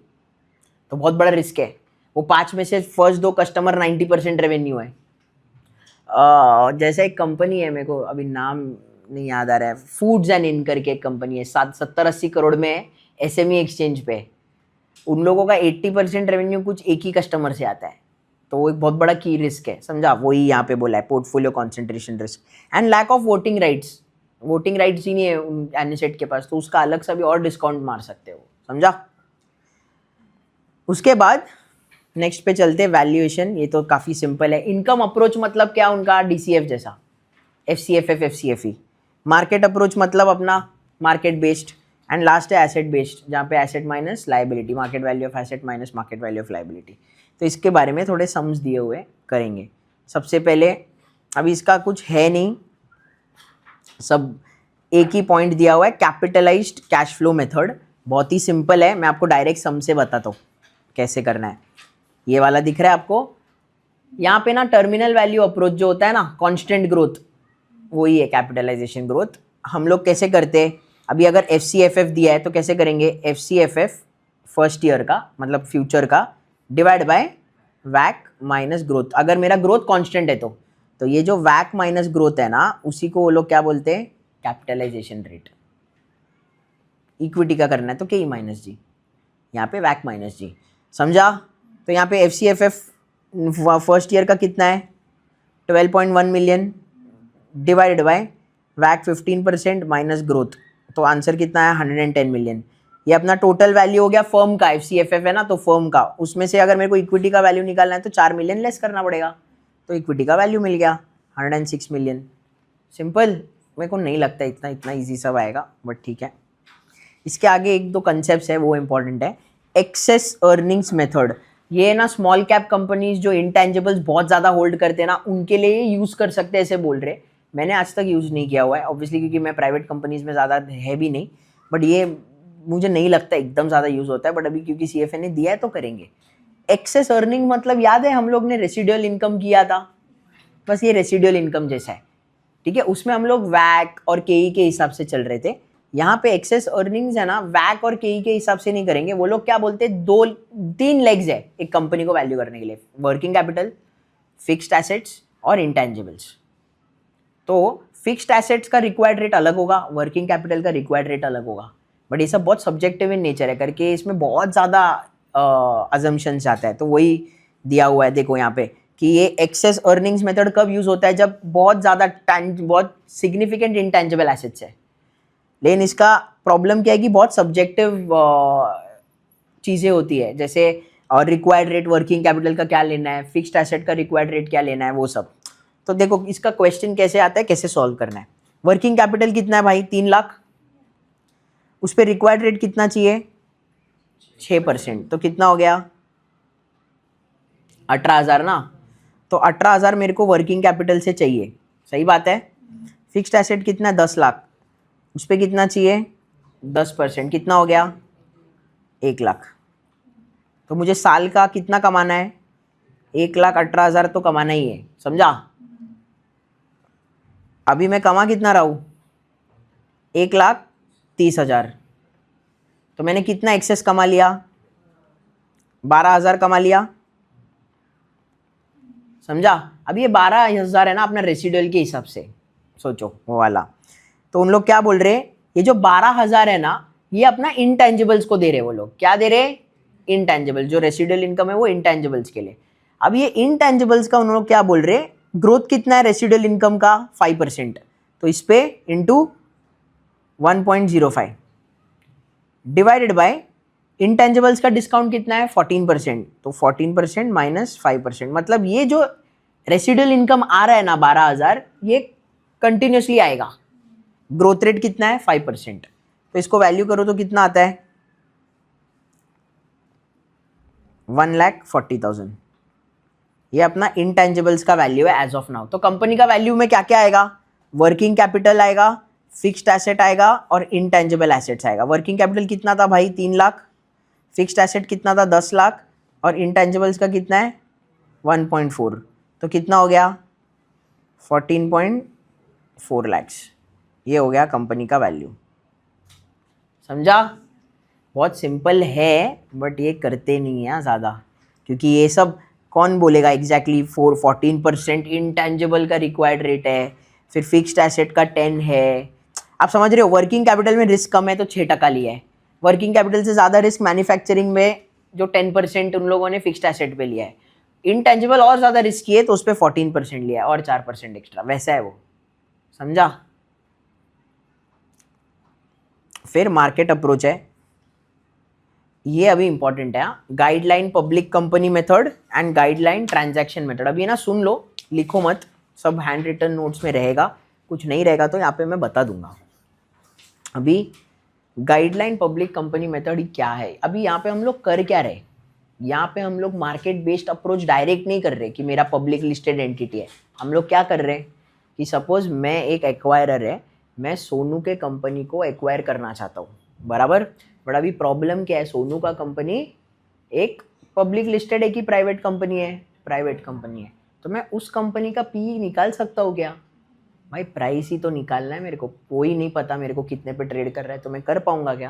A: तो बहुत बड़ा रिस्क है। वो 5 में से फर्स्ट 2 कस्टमर 90% रेवेन्यू है। जैसे एक कंपनी है, मेरे को अभी नाम नहीं याद आ रहा है, फूड्स एंड इन करके एक कंपनी है, 70-80 करोड़ में एसएमई एक्सचेंज पे, उन लोगों का 80% रेवेन्यू कुछ एक ही कस्टमर से आता है, तो वो एक बहुत बड़ा की रिस्क है। समझा? वही यहाँ पे बोला है, portfolio concentration risk and lack of voting rights. Voting rights ही नहीं है एनिसेट के पास, तो उसका अलग सा भी और डिस्काउंट मार सकते हो। समझा? उसके बाद नेक्स्ट पे चलते, वैल्यूएशन। ये तो काफ़ी सिंपल है। इनकम अप्रोच मतलब क्या उनका, डीसीएफ जैसा, एफसीएफएफ एफसीएफई। मार्केट अप्रोच मतलब अपना मार्केट बेस्ड, एंड लास्ट है एसेट बेस्ड, जहाँ पे asset minus liability, market value of asset minus market value of liability. तो इसके बारे में थोड़े सम्स दिए हुए करेंगे। सबसे पहले, अभी इसका कुछ है नहीं, सब एक ही पॉइंट दिया हुआ है, कैपिटलाइज्ड कैश फ्लो मेथड। बहुत ही सिंपल है, मैं आपको डायरेक्ट सम से बताता हूँ कैसे करना है। ये वाला दिख रहा है आपको? यहाँ पे ना टर्मिनल वैल्यू अप्रोच जो होता है ना, कांस्टेंट ग्रोथ, वही है कैपिटलाइजेशन ग्रोथ। हम लोग कैसे करते हैं, अभी अगर एफसीएफएफ दिया है तो कैसे करेंगे, एफसीएफएफ फर्स्ट ईयर का मतलब फ्यूचर का डिवाइड बाय वैक माइनस ग्रोथ। अगर मेरा ग्रोथ कांस्टेंट है तो ये जो वैक माइनस ग्रोथ है ना, उसी को वो लोग क्या बोलते हैं, कैपिटलाइजेशन रेट। इक्विटी का करना है तो के ई माइनस जी, यहाँ पे वैक माइनस जी। समझा? तो यहाँ पे एफसीएफएफ फर्स्ट ईयर का कितना है, 12.1 मिलियन डिवाइडेड बाय वैक 15% माइनस ग्रोथ, तो आंसर कितना है, 110 मिलियन। ये अपना टोटल वैल्यू हो गया फर्म का, FCFF है ना, तो फर्म का, उसमें से अगर मेरे को इक्विटी का वैल्यू निकालना है तो 4 मिलियन लेस करना पड़ेगा, तो इक्विटी का वैल्यू मिल गया 106 मिलियन। सिंपल, मेरे को नहीं लगता इतना ईजी सब आएगा, बट ठीक है। इसके आगे एक दो कंसेप्ट है वो इंपॉर्टेंट है। एक्सेस अर्निंग्स मेथड, ये ना स्मॉल कैप कंपनीज जो इंटेंजिबल्स बहुत ज़्यादा होल्ड करते हैं ना, उनके लिए यूज़ कर सकते हैं ऐसे बोल रहे। मैंने आज तक यूज़ नहीं किया हुआ है ऑब्वियसली, क्योंकि मैं प्राइवेट कंपनीज में ज़्यादा है भी नहीं, बट ये मुझे नहीं लगता एकदम ज़्यादा यूज़ होता है, बट अभी क्योंकि CFA ने दिया है तो करेंगे। एक्सेस अर्निंग मतलब याद है हम लोग ने रेसिडुअल इनकम किया था, बस ये रेसिडुअल इनकम जैसा है, ठीक है। उसमें हम लोग वैक और KE के हिसाब से चल रहे थे। यहाँ पे एक्सेस अर्निंग्स है ना, वैक और KE के हिसाब से नहीं करेंगे। वो लोग क्या बोलते हैं, 3 लेग्स है एक कंपनी को वैल्यू करने के लिए, वर्किंग कैपिटल, फिक्स्ड एसेट्स और इंटेंजिबल्स। तो फिक्स्ड एसेट्स का रिक्वायर्ड रेट अलग होगा, वर्किंग कैपिटल का रिक्वायर्ड रेट अलग होगा, बट ये सब बहुत सब्जेक्टिव इन नेचर है करके इसमें बहुत ज़्यादा अजम्पशंस जाता है। तो वही दिया हुआ है देखो यहाँ पे कि ये एक्सेस अर्निंग्स मेथड कब यूज़ होता है, जब बहुत ज़्यादा बहुत सिग्निफिकेंट इंटेंजिबल एसेट्स है। लेकिन इसका प्रॉब्लम क्या है कि बहुत सब्जेक्टिव चीज़ें होती है, जैसे रिक्वायर्ड रेट वर्किंग कैपिटल का क्या लेना है, फिक्स्ड एसेट का रिक्वायर्ड रेट क्या लेना है, वो सब। तो देखो इसका क्वेश्चन कैसे आता है, कैसे सॉल्व करना है। वर्किंग कैपिटल कितना है भाई, 3 लाख, उस पर रिक्वायर्ड रेट कितना चाहिए, 6%, तो कितना हो गया 18,000 ना। तो 18,000 मेरे को वर्किंग कैपिटल से चाहिए, सही बात है। फिक्स्ड एसेट कितना, 10 लाख, उस पर कितना चाहिए 10%, कितना हो गया 1 लाख। तो मुझे साल का कितना कमाना है, 1,18,000 तो कमाना ही है, समझा। अभी मैं कमा कितना रहा हूँ, 1,30,000, तो मैंने कितना एक्सेस कमा लिया, 12,000 कमा लिया, समझा। अब ये 12,000 है ना अपना रेसिडुअल के हिसाब से सोचो वो वाला। तो उन लोग क्या बोल रहे, ये जो 12,000 है ना, ये अपना इंटेंजिबल्स को दे रहे, वो लोग क्या दे रहे, इंटेंजिबल, जो रेसिडुअल इनकम है वो इंटेंजिबल्स के लिए। अब ये इंटेंजिबल्स का उन लोग क्या बोल रहे, ग्रोथ कितना है रेसिडुअल इनकम का, 5%, तो इस पे इंटू 1.05 डिवाइडेड बाय इंटेंजिबल्स का डिस्काउंट कितना है 14%, तो 14% माइनस 5%, मतलब ये जो रेसिडुअल इनकम आ रहा है ना 12,000, ये कंटिन्यूसली आएगा। ग्रोथ रेट कितना है 5%, तो इसको वैल्यू करो तो कितना आता है 1,40,000। ये अपना इंटेंजिबल्स का वैल्यू है एज ऑफ नाउ। तो कंपनी का वैल्यू में क्या क्या आएगा, वर्किंग कैपिटल आएगा, फिक्स्ड एसेट आएगा और इंटेंजिबल एसेट्स आएगा। वर्किंग कैपिटल कितना था भाई 3 लाख, फिक्स्ड एसेट कितना था 10 लाख और इंटेंजिबल्स का कितना है 1.4, तो कितना हो गया 14.4 लैक्स। ये हो गया कंपनी का वैल्यू, समझा। बहुत सिंपल है बट ये करते नहीं है ज़्यादा, क्योंकि ये सब कौन बोलेगा एग्जैक्टली 14% इंटेंजिबल का रिक्वायर्ड रेट है, फिर फिक्स्ड एसेट का 10 है। आप समझ रहे हो, वर्किंग कैपिटल में रिस्क कम है तो 6% लिया है, वर्किंग कैपिटल से ज़्यादा रिस्क मैन्युफैक्चरिंग में जो 10% उन लोगों ने फिक्स्ड एसेट पे लिया है। इंटेंजिबल और ज़्यादा रिस्की है तो उस पर 14% लिया है और 4% एक्स्ट्रा, वैसा है वो, समझा। फिर मार्केट अप्रोच है, ये अभी इंपॉर्टेंट है, guideline public company method and guideline transaction method. अभी ना सुन लो, लिखो मत, सब हैंड रिटन नोट्स में रहेगा, कुछ नहीं रहेगा तो यहाँ पे मैं बता दूंगा। अभी गाइडलाइन पब्लिक कंपनी मेथड क्या है, अभी यहाँ पे हम लोग कर क्या रहे, यहाँ पे हम लोग मार्केट बेस्ड अप्रोच डायरेक्ट नहीं कर रहे कि मेरा पब्लिक लिस्टेड एंटिटी है। हम लोग क्या कर रहे हैं कि सपोज मैं एक एक्वायरर है, मैं सोनू के कंपनी को एक्वायर करना चाहता हूँ, बराबर। बट अभी प्रॉब्लम क्या है, सोनू का कंपनी एक पब्लिक लिस्टेड है कि प्राइवेट कंपनी है, प्राइवेट कंपनी है, तो मैं उस कंपनी का पी निकाल सकता हूँ क्या भाई, प्राइस ही तो निकालना है मेरे को, कोई नहीं पता मेरे को कितने पे ट्रेड कर रहा है, तो मैं कर पाऊंगा क्या,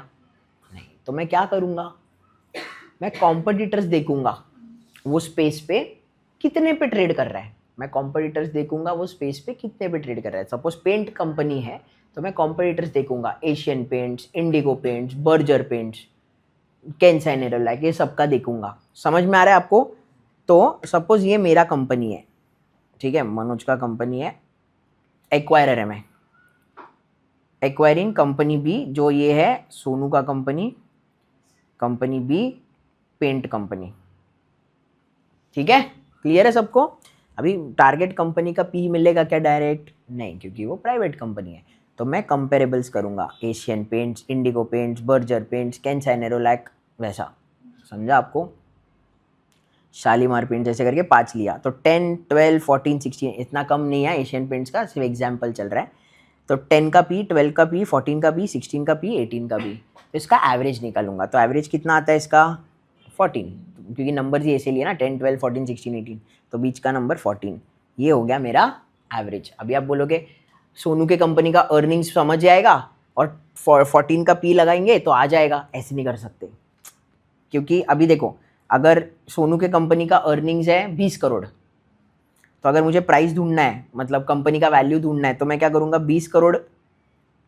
A: नहीं। तो मैं क्या करूँगा, मैं कॉम्पिटिटर्स देखूंगा वो स्पेस पे कितने पे ट्रेड कर रहा है, मैं कॉम्पिटिटर्स देखूंगा वो स्पेस पे कितने पे ट्रेड कर रहा है। सपोज पेंट कंपनी है तो मैं कॉम्पिटिटर्स देखूंगा, Asian Paints, Indigo Paints, Berger Paints, Kansai Nerolac, ये सबका देखूंगा। समझ में आ रहा है आपको। तो सपोज ये मेरा कंपनी है, ठीक है, मनोज का कंपनी है, एक्वायरर है मैं, एक्वायरिंग कंपनी बी, जो ये है सोनू का company, company B paint company, ठीक है, क्लियर है सबको। अभी टारगेट कंपनी का पी मिलेगा क्या डायरेक्ट? नहीं, क्योंकि वो प्राइवेट कंपनी है। तो मैं कंपेरेबल्स करूँगा, Asian Paints, Indigo Paints, Berger paints, Kansas Nerolac, वैसा, समझा आपको। शालीमार पेंट जैसे करके 5 लिया, तो 10, 12, 14, 16, इतना कम नहीं है एशियन पेंट्स का, सिर्फ एग्जाम्पल चल रहा है। तो 10 का पी, 12 का पी, 14 का पी, 16 का पी, 18 का पी, तो इसका एवरेज निकालूंगा। तो एवरेज कितना आता है इसका? 14, क्योंकि नंबर ही ऐसे लिए ना, 10, 12, 14, 16, 18, तो बीच का नंबर 14, ये हो गया मेरा एवरेज। अभी आप बोलोगे सोनू के कंपनी का अर्निंग्स समझ जाएगा और 14 का पी लगाएंगे तो आ जाएगा, ऐसे नहीं कर सकते। क्योंकि अभी देखो, अगर सोनू के कंपनी का अर्निंग्स है 20 करोड़, तो अगर मुझे प्राइस ढूंढना है, मतलब कंपनी का वैल्यू ढूंढना है, तो मैं क्या करूँगा, 20 करोड़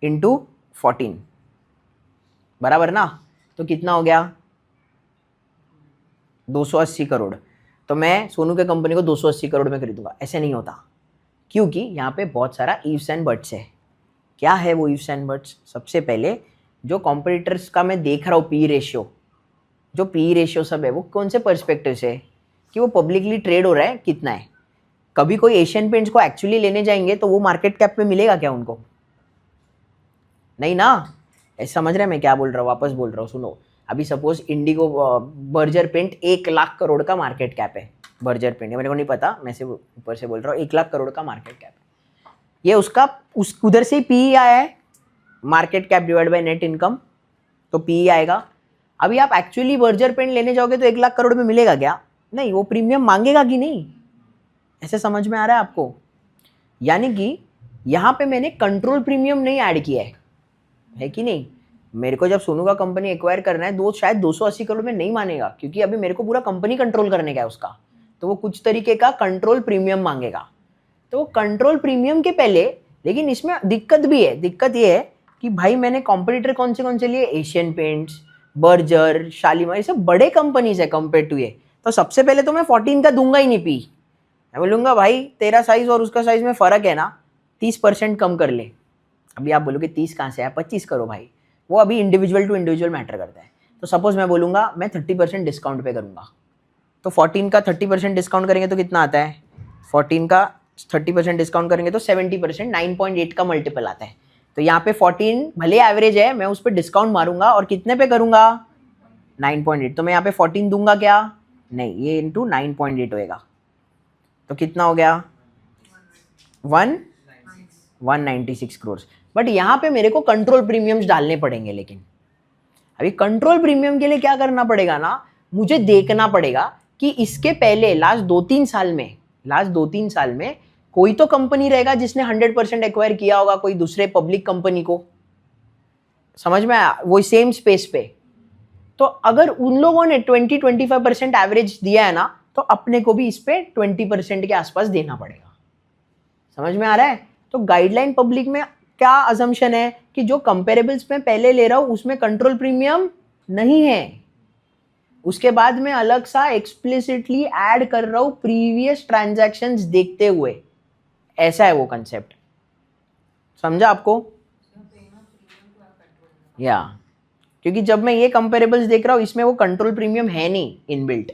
A: इंटू 14, बराबर ना। तो कितना हो गया? 280 करोड़। तो मैं सोनू के कंपनी को 280 करोड़ में खरीदूंगा, ऐसे नहीं होता, क्योंकि यहाँ पे बहुत सारा इफ्स एंड बट्स है। क्या है वो इफ्स एंड बट्स? सबसे पहले जो कॉम्पिटिटर्स का मैं देख रहा हूँ पी रेशियो, जो पी रेशियो सब है वो कौन से पर्सपेक्टिव से है, कि वो पब्लिकली ट्रेड हो रहा है कितना है। कभी कोई एशियन पेंट्स को एक्चुअली लेने जाएंगे तो वो मार्केट कैप में मिलेगा क्या उनको? नहीं ना। ऐसा समझ रहे हैं मैं क्या बोल रहा हूँ? वापस बोल रहा हूँ, सुनो। अभी suppose Indigo Berger paint 1 lakh crore का मार्केट कैप है, बर्जर पेंट, मेरे को नहीं पता, मैं से ऊपर से बोल रहा हूँ, 1 लाख करोड़ का मार्केट कैप, ये उसका उधर से पी आया है, market cap divide by net income, तो पी आएगा। अभी आप एक्चुअली बर्जर पेंट लेने जाओगे तो 1 लाख करोड़ में मिलेगा क्या? नहीं, वो प्रीमियम मांगेगा कि नहीं? ऐसे समझ में आ रहा है आपको? यानी कि यहाँ पे मैंने कंट्रोल प्रीमियम नहीं ऐड किया है कि नहीं। मेरे को जब सोनू का कंपनी एक्वायर करना है, शायद 280 करोड़ में नहीं मानेगा, क्योंकि अभी मेरे को पूरा कंपनी कंट्रोल करने का है उसका, तो वो कुछ तरीके का कंट्रोल प्रीमियम मांगेगा। तो वो कंट्रोल प्रीमियम के पहले, लेकिन इसमें दिक्कत भी है। दिक्कत ये है कि भाई मैंने कॉम्पिटिटर कौन से लिए? एशियन पेंट्स, बर्जर, शालीमार, ये सब बड़े कंपनीज है कंपेयर टू ये। तो सबसे पहले तो मैं 14 का दूंगा ही नहीं पी। मैं बोलूँगा भाई तेरा साइज और उसका साइज में फ़र्क है ना, 30% कम कर ले। अभी आप बोलोगे 30 कहाँ से है? 25 करो भाई, वो अभी इंडिविजुअल टू इंडिविजुअल मैटर करता है। तो सपोज मैं बोलूँगा मैं 30% डिस्काउंट पे करूँगा, तो 14 का 30% डिस्काउंट करेंगे तो कितना आता है? 14 का 30% डिस्काउंट करेंगे तो 70%, 9.8 का मल्टीपल आता है। तो यहाँ पे 14 भले एवरेज है, मैं उस पर डिस्काउंट मारूंगा और कितने पे करूँगा? 9.8। तो मैं यहाँ पे 14 दूंगा क्या? नहीं, ये इंटू 9.8 होएगा, तो कितना हो गया? 196 करोड़। बट यहाँ पे मेरे को कंट्रोल प्रीमियम्स डालने पड़ेंगे। लेकिन अभी कंट्रोल प्रीमियम के लिए क्या करना पड़ेगा ना, मुझे देखना पड़ेगा कि इसके पहले लास्ट 2-3 साल में कोई तो कंपनी रहेगा जिसने 100% एक्वायर किया होगा कोई दूसरे पब्लिक कंपनी को, समझ में आया? वो सेम स्पेस पे। तो अगर उन लोगों ने 20-25% एवरेज दिया है ना, तो अपने को भी इस पे 20% के आसपास देना पड़ेगा। समझ में आ रहा है? तो गाइडलाइन पब्लिक में क्या अजम्पशन है कि जो कंपेरेबल्स में पहले ले रहा हूं उसमें कंट्रोल प्रीमियम नहीं है, उसके बाद में अलग सा एक्सप्लिसिटली ऐड कर रहा हूं प्रीवियस ट्रांजैक्शंस देखते हुए। ऐसा है वो कंसेप्ट, समझा आपको? या क्योंकि जब मैं ये कंपेरेबल्स देख रहा हूं इसमें वो कंट्रोल प्रीमियम है नहीं इनबिल्ट।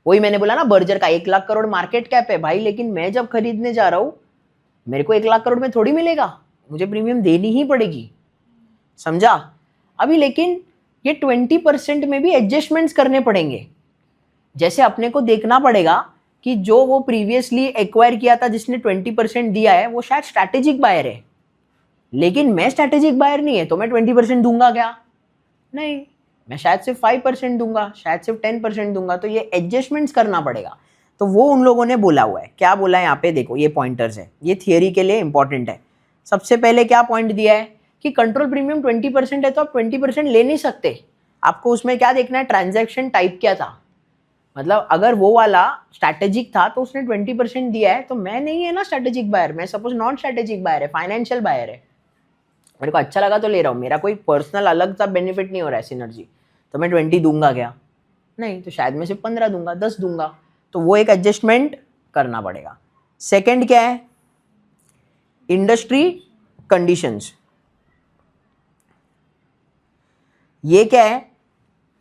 A: वही मैंने बोला ना, बर्जर का 1 लाख करोड़ मार्केट कैप है भाई, लेकिन मैं जब खरीदने जा रहा हूं मेरे को 1 लाख करोड़ में थोड़ी मिलेगा, मुझे प्रीमियम देनी ही पड़ेगी, समझा? अभी लेकिन ये 20% में भी एडजस्टमेंट्स करने पड़ेंगे। जैसे अपने को देखना पड़ेगा कि जो वो प्रीवियसली एक्वायर किया था जिसने 20% दिया है वो शायद स्ट्रैटेजिक बायर है, लेकिन मैं स्ट्रैटेजिक बायर नहीं है, तो मैं 20% दूंगा क्या? नहीं, मैं शायद सिर्फ 5% दूंगा, शायद सिर्फ 10% दूंगा। तो ये एडजस्टमेंट्स करना पड़ेगा। तो वो उन लोगों ने बोला हुआ है। क्या बोला है यहाँ पे? देखो ये पॉइंटर्स है, ये थियरी के लिए इंपॉर्टेंट है। सबसे पहले क्या पॉइंट दिया है कि कंट्रोल प्रीमियम 20% है तो आप 20% ले नहीं सकते। आपको उसमें क्या देखना है? ट्रांजैक्शन टाइप क्या था, मतलब अगर वो वाला स्ट्रैटेजिक था तो उसने 20% दिया है, तो मैं नहीं है ना स्ट्रैटेजिक बायर, मैं सपोज नॉन स्ट्रैटेजिक बायर है, फाइनेंशियल बायर है, मेरे को अच्छा लगा तो ले रहा हूँ, मेरा कोई पर्सनल अलग सा बेनिफिट नहीं हो रहा है सिनर्जी, तो मैं 20 दूंगा क्या? नहीं, तो शायद मैं सिर्फ 15 दूंगा, 10 दूंगा। तो वो एक एडजस्टमेंट करना पड़ेगा। सेकंड क्या है? Industry conditions. ये क्या है?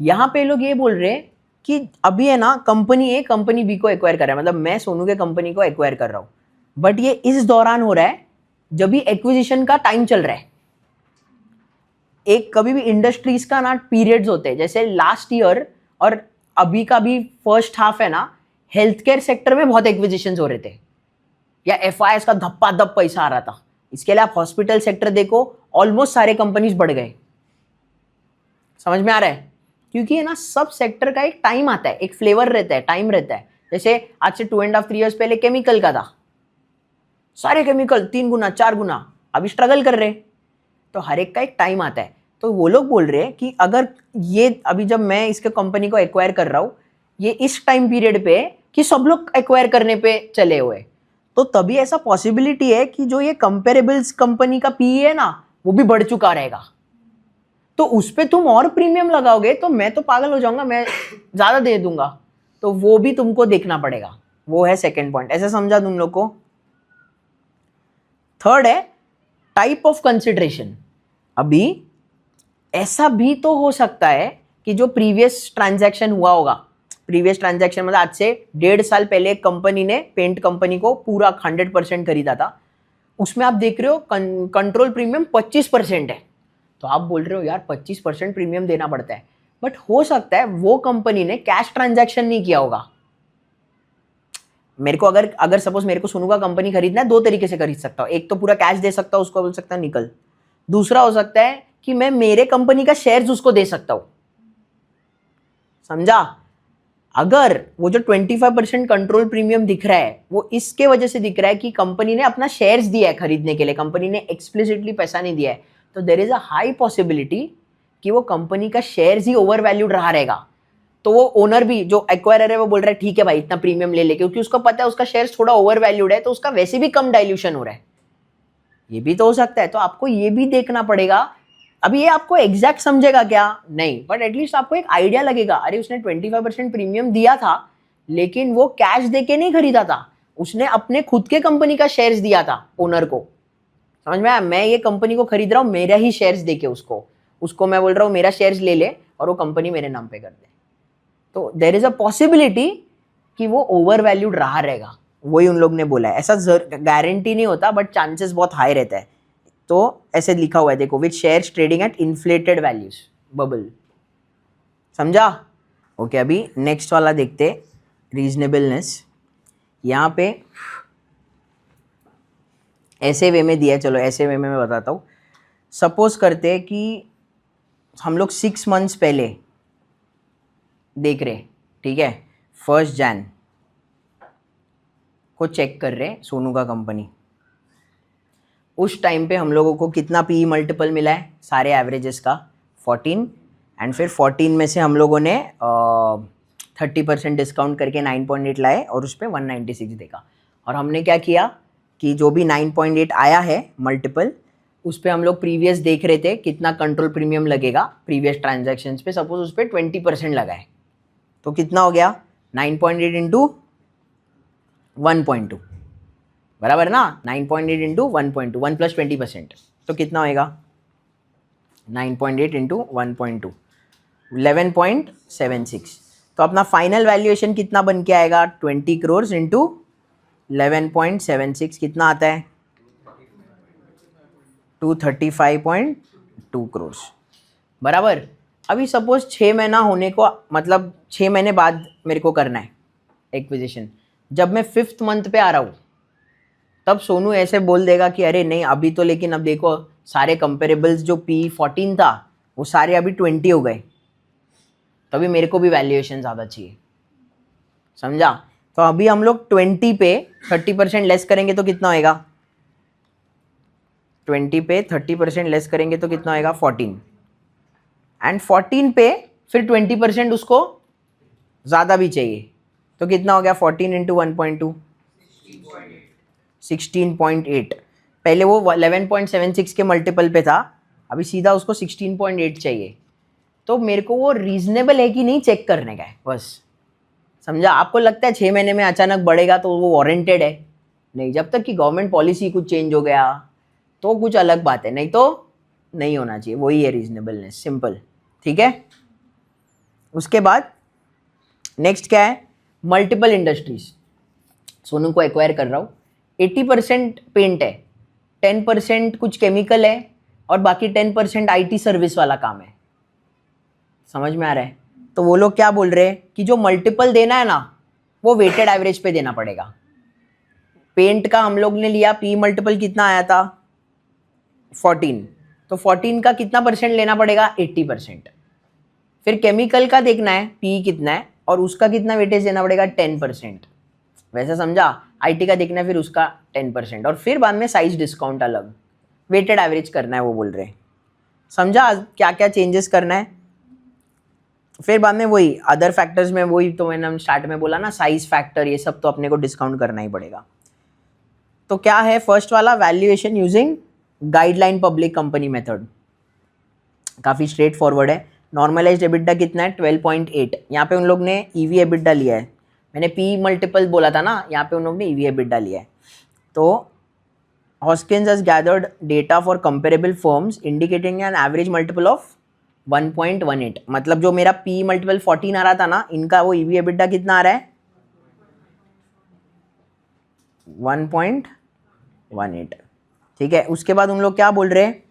A: यहाँ पे लोग ये बोल रहे हैं कि अभी है ना कंपनी ए कंपनी बी को एक्वायर कर रहा है, मतलब मैं सोनू के कंपनी को एक्वायर कर रहा हूँ, बट ये इस दौरान हो रहा है जब भी एक्विजिशन का टाइम चल रहा है। एक कभी भी इंडस्ट्रीज का ना पीरियड्स होते हैं, जैसे लास्ट ईयर और अभी का भी फर्स्ट हाफ है ना, हेल्थ केयर सेक्टर में बहुत एक्विजिशंस हो रहे थे या एफआईएस का धप्पा धप पैसा आ रहा था। इसके लिए आप हॉस्पिटल सेक्टर देखो, ऑलमोस्ट सारे कंपनीज बढ़ गए। समझ में आ रहा है? क्योंकि है ना सब सेक्टर का एक टाइम आता है, एक फ्लेवर रहता है, टाइम रहता है। जैसे आज से 2.5-3 years पहले केमिकल का था, सारे केमिकल 3 गुना 4 गुना, अभी स्ट्रगल कर रहे हैं। तो हर एक का एक टाइम आता है। तो वो लोग बोल रहे हैं कि अगर ये अभी जब मैं इसके कंपनी को एक्वायर कर रहा हूँ, ये इस टाइम पीरियड पे कि सब लोग एक्वायर करने पे चले हुए, तो तभी ऐसा पॉसिबिलिटी है कि जो ये कंपेरेबल्स कंपनी का पीई है ना, वो भी बढ़ चुका रहेगा। तो उस पर तुम और प्रीमियम लगाओगे तो मैं तो पागल हो जाऊंगा, मैं ज़्यादा दे दूंगा। तो वो भी तुमको देखना पड़ेगा। वो है सेकेंड पॉइंट। ऐसे समझा तुम लोग को? थर्ड है टाइप ऑफ कंसिडरेशन। अभी ऐसा भी तो हो सकता है कि जो प्रीवियस ट्रांजैक्शन हुआ होगा, प्रीवियस ट्रांजैक्शन मतलब आज से 1.5 साल पहले एक कंपनी ने पेंट कंपनी को पूरा 100% खरीदा था, उसमें आप देख रहे हो कंट्रोल प्रीमियम 25% है। तो आप बोल रहे हो यार 25% प्रीमियम देना पड़ता है, बट हो सकता है वो कंपनी ने कैश ट्रांजैक्शन नहीं किया होगा। मेरे को अगर सपोज मेरे को सोनू का कंपनी खरीदना है, 2 तरीके से खरीद सकता हूँ। एक तो पूरा कैश दे सकता हूँ, उसको बोल सकता हूँ निकल। दूसरा हो सकता है कि मैं मेरे कंपनी का शेयर्स उसको दे सकता हूँ। समझा? अगर वो जो 25% कंट्रोल प्रीमियम दिख रहा है, वो इसके वजह से दिख रहा है कि कंपनी ने अपना शेयर्स दिया है खरीदने के लिए, कंपनी ने एक्सप्लिसिटली पैसा नहीं दिया है, तो there is a high possibility कि वो कंपनी का शेयर्स ही ओवर वैल्यूड रहा रहेगा। तो वो ओनर भी जो एक्वायरर है वो बोल रहा है ठीक है भाई इतना प्रीमियम ले ले, क्योंकि उसको पता है उसका शेयर्स थोड़ा ओवर वैल्यूड है, तो उसका वैसे भी कम डाइल्यूशन हो रहा है। ये भी तो हो सकता है। तो आपको ये भी देखना पड़ेगा। अभी ये आपको एग्जैक्ट समझेगा क्या? नहीं, बट एटलीस्ट आपको एक आइडिया लगेगा। अरे उसने 25% प्रीमियम दिया था, लेकिन वो कैश देके नहीं खरीदा था, उसने अपने खुद के कंपनी का शेयर्स दिया था ओनर को। समझ में आया? मैं ये कंपनी को खरीद रहा हूँ मेरा ही शेयर्स देके, उसको मैं बोल रहा हूँ मेरा शेयर्स ले ले और वो कंपनी मेरे नाम पे कर दे। तो देयर इज अ पॉसिबिलिटी कि वो ओवर वैल्यूड रहा रहेगा। वही उन लोग ने बोला है। ऐसा गारंटी नहीं होता, बट चांसेस बहुत हाई रहता है। तो ऐसे लिखा हुआ है देखो, which shares trading at inflated values, bubble. समझा? ओके, अभी नेक्स्ट वाला देखते, रीजनेबलनेस। यहाँ पे ऐसे वे में दिया है, चलो ऐसे वे में मैं बताता हूँ। सपोज करते हैं कि हम लोग 6 months पहले देख रहे, ठीक है, 1 Jan को चेक कर रहे सोनू का कंपनी। उस टाइम पे हम लोगों को कितना पी मल्टीपल मिला है सारे एवरेजेस का? 14। एंड फिर 14 में से हम लोगों ने 30% डिस्काउंट करके 9.8 लाए और उस पर 196 देगा। और हमने क्या किया कि जो भी 9.8 आया है मल्टीपल, उस पर हम लोग प्रीवियस देख रहे थे कितना कंट्रोल प्रीमियम लगेगा प्रीवियस ट्रांजैक्शंस पे। सपोज उस पर 20% लगाए तो कितना हो गया? 9.8 इंटू 1.2, बराबर ना? 9.8 इंटू 1.2, 1 + 20%, तो कितना होएगा? 9.8 इंटू 1.2, 11.76। तो अपना फाइनल वैल्यूएशन कितना बन के आएगा? 20 crores इंटू 11.76 कितना आता है? 235.2 crores, बराबर। अभी सपोज 6 महीना होने को, मतलब 6 महीने बाद मेरे को करना है एक्विजिशन। जब मैं 5th month पे आ रहा हूँ, तब सोनू ऐसे बोल देगा कि अरे नहीं अभी तो, लेकिन अब देखो सारे कंपेरेबल्स जो P14 था वो सारे अभी 20 हो गए, तभी मेरे को भी वैल्यूएशन ज़्यादा चाहिए। समझा? तो अभी हम लोग 20 पे 30% लेस करेंगे तो कितना होएगा? 20 पे 30% लेस करेंगे तो कितना होएगा? 14। एंड 14 पे फिर 20% उसको ज़्यादा भी चाहिए, तो कितना हो गया? 14 इंटू 1.2, 16.8। पहले वो 11.76 के मल्टीपल पे था, अभी सीधा उसको 16.8 चाहिए। तो मेरे को वो रीजनेबल है कि नहीं चेक करने का है बस। समझा? आपको लगता है 6 महीने में अचानक बढ़ेगा तो वो वारंटेड है? नहीं, जब तक कि गवर्नमेंट पॉलिसी कुछ चेंज हो गया तो कुछ अलग बात है, नहीं तो नहीं होना चाहिए। वही है रीजनेबलनेस, सिंपल। ठीक है? उसके बाद नेक्स्ट क्या है, मल्टीपल इंडस्ट्रीज। सोनू को एक्वायर कर रहा हूँ, 80% पेंट है, 10% कुछ केमिकल है और बाकी 10% IT सर्विस वाला काम है। समझ में आ रहा है? तो वो लोग क्या बोल रहे हैं कि जो मल्टीपल देना है ना वो वेटेड एवरेज पे देना पड़ेगा। पेंट का हम लोग ने लिया, P मल्टीपल कितना आया था 14, तो 14 का कितना परसेंट लेना पड़ेगा 80%। फिर केमिकल का देखना है P कितना है और उसका कितना वेटेज देना पड़ेगा 10%। वैसे समझा? IT का देखना है फिर उसका 10% और फिर बाद में साइज डिस्काउंट अलग, वेटेड एवरेज करना है वो बोल रहे हैं। समझा क्या क्या चेंजेस करना है? फिर बाद में वही अदर फैक्टर्स में वही तो मैंने स्टार्ट में बोला ना, साइज फैक्टर ये सब तो अपने को डिस्काउंट करना ही पड़ेगा। तो क्या है फर्स्ट वाला, valuation using guideline public company method. काफ़ी स्ट्रेट फॉरवर्ड है। नॉर्मलाइज्ड एबिटा कितना है 12.8, यहाँ पे उन लोग ने EV एबिटा लिया है। मैंने P मल्टीपल बोला था ना, यहाँ पे उन लोग ने EV एबिटा लिया है। तो Hoskins has gathered data for comparable firms indicating an average multiple of 1.18। मतलब जो मेरा P मल्टीपल 14 आ रहा था ना, इनका वो EV एबिटा कितना आ रहा है 1.18। ठीक है, उसके बाद उन लोग क्या बोल रहे हैं,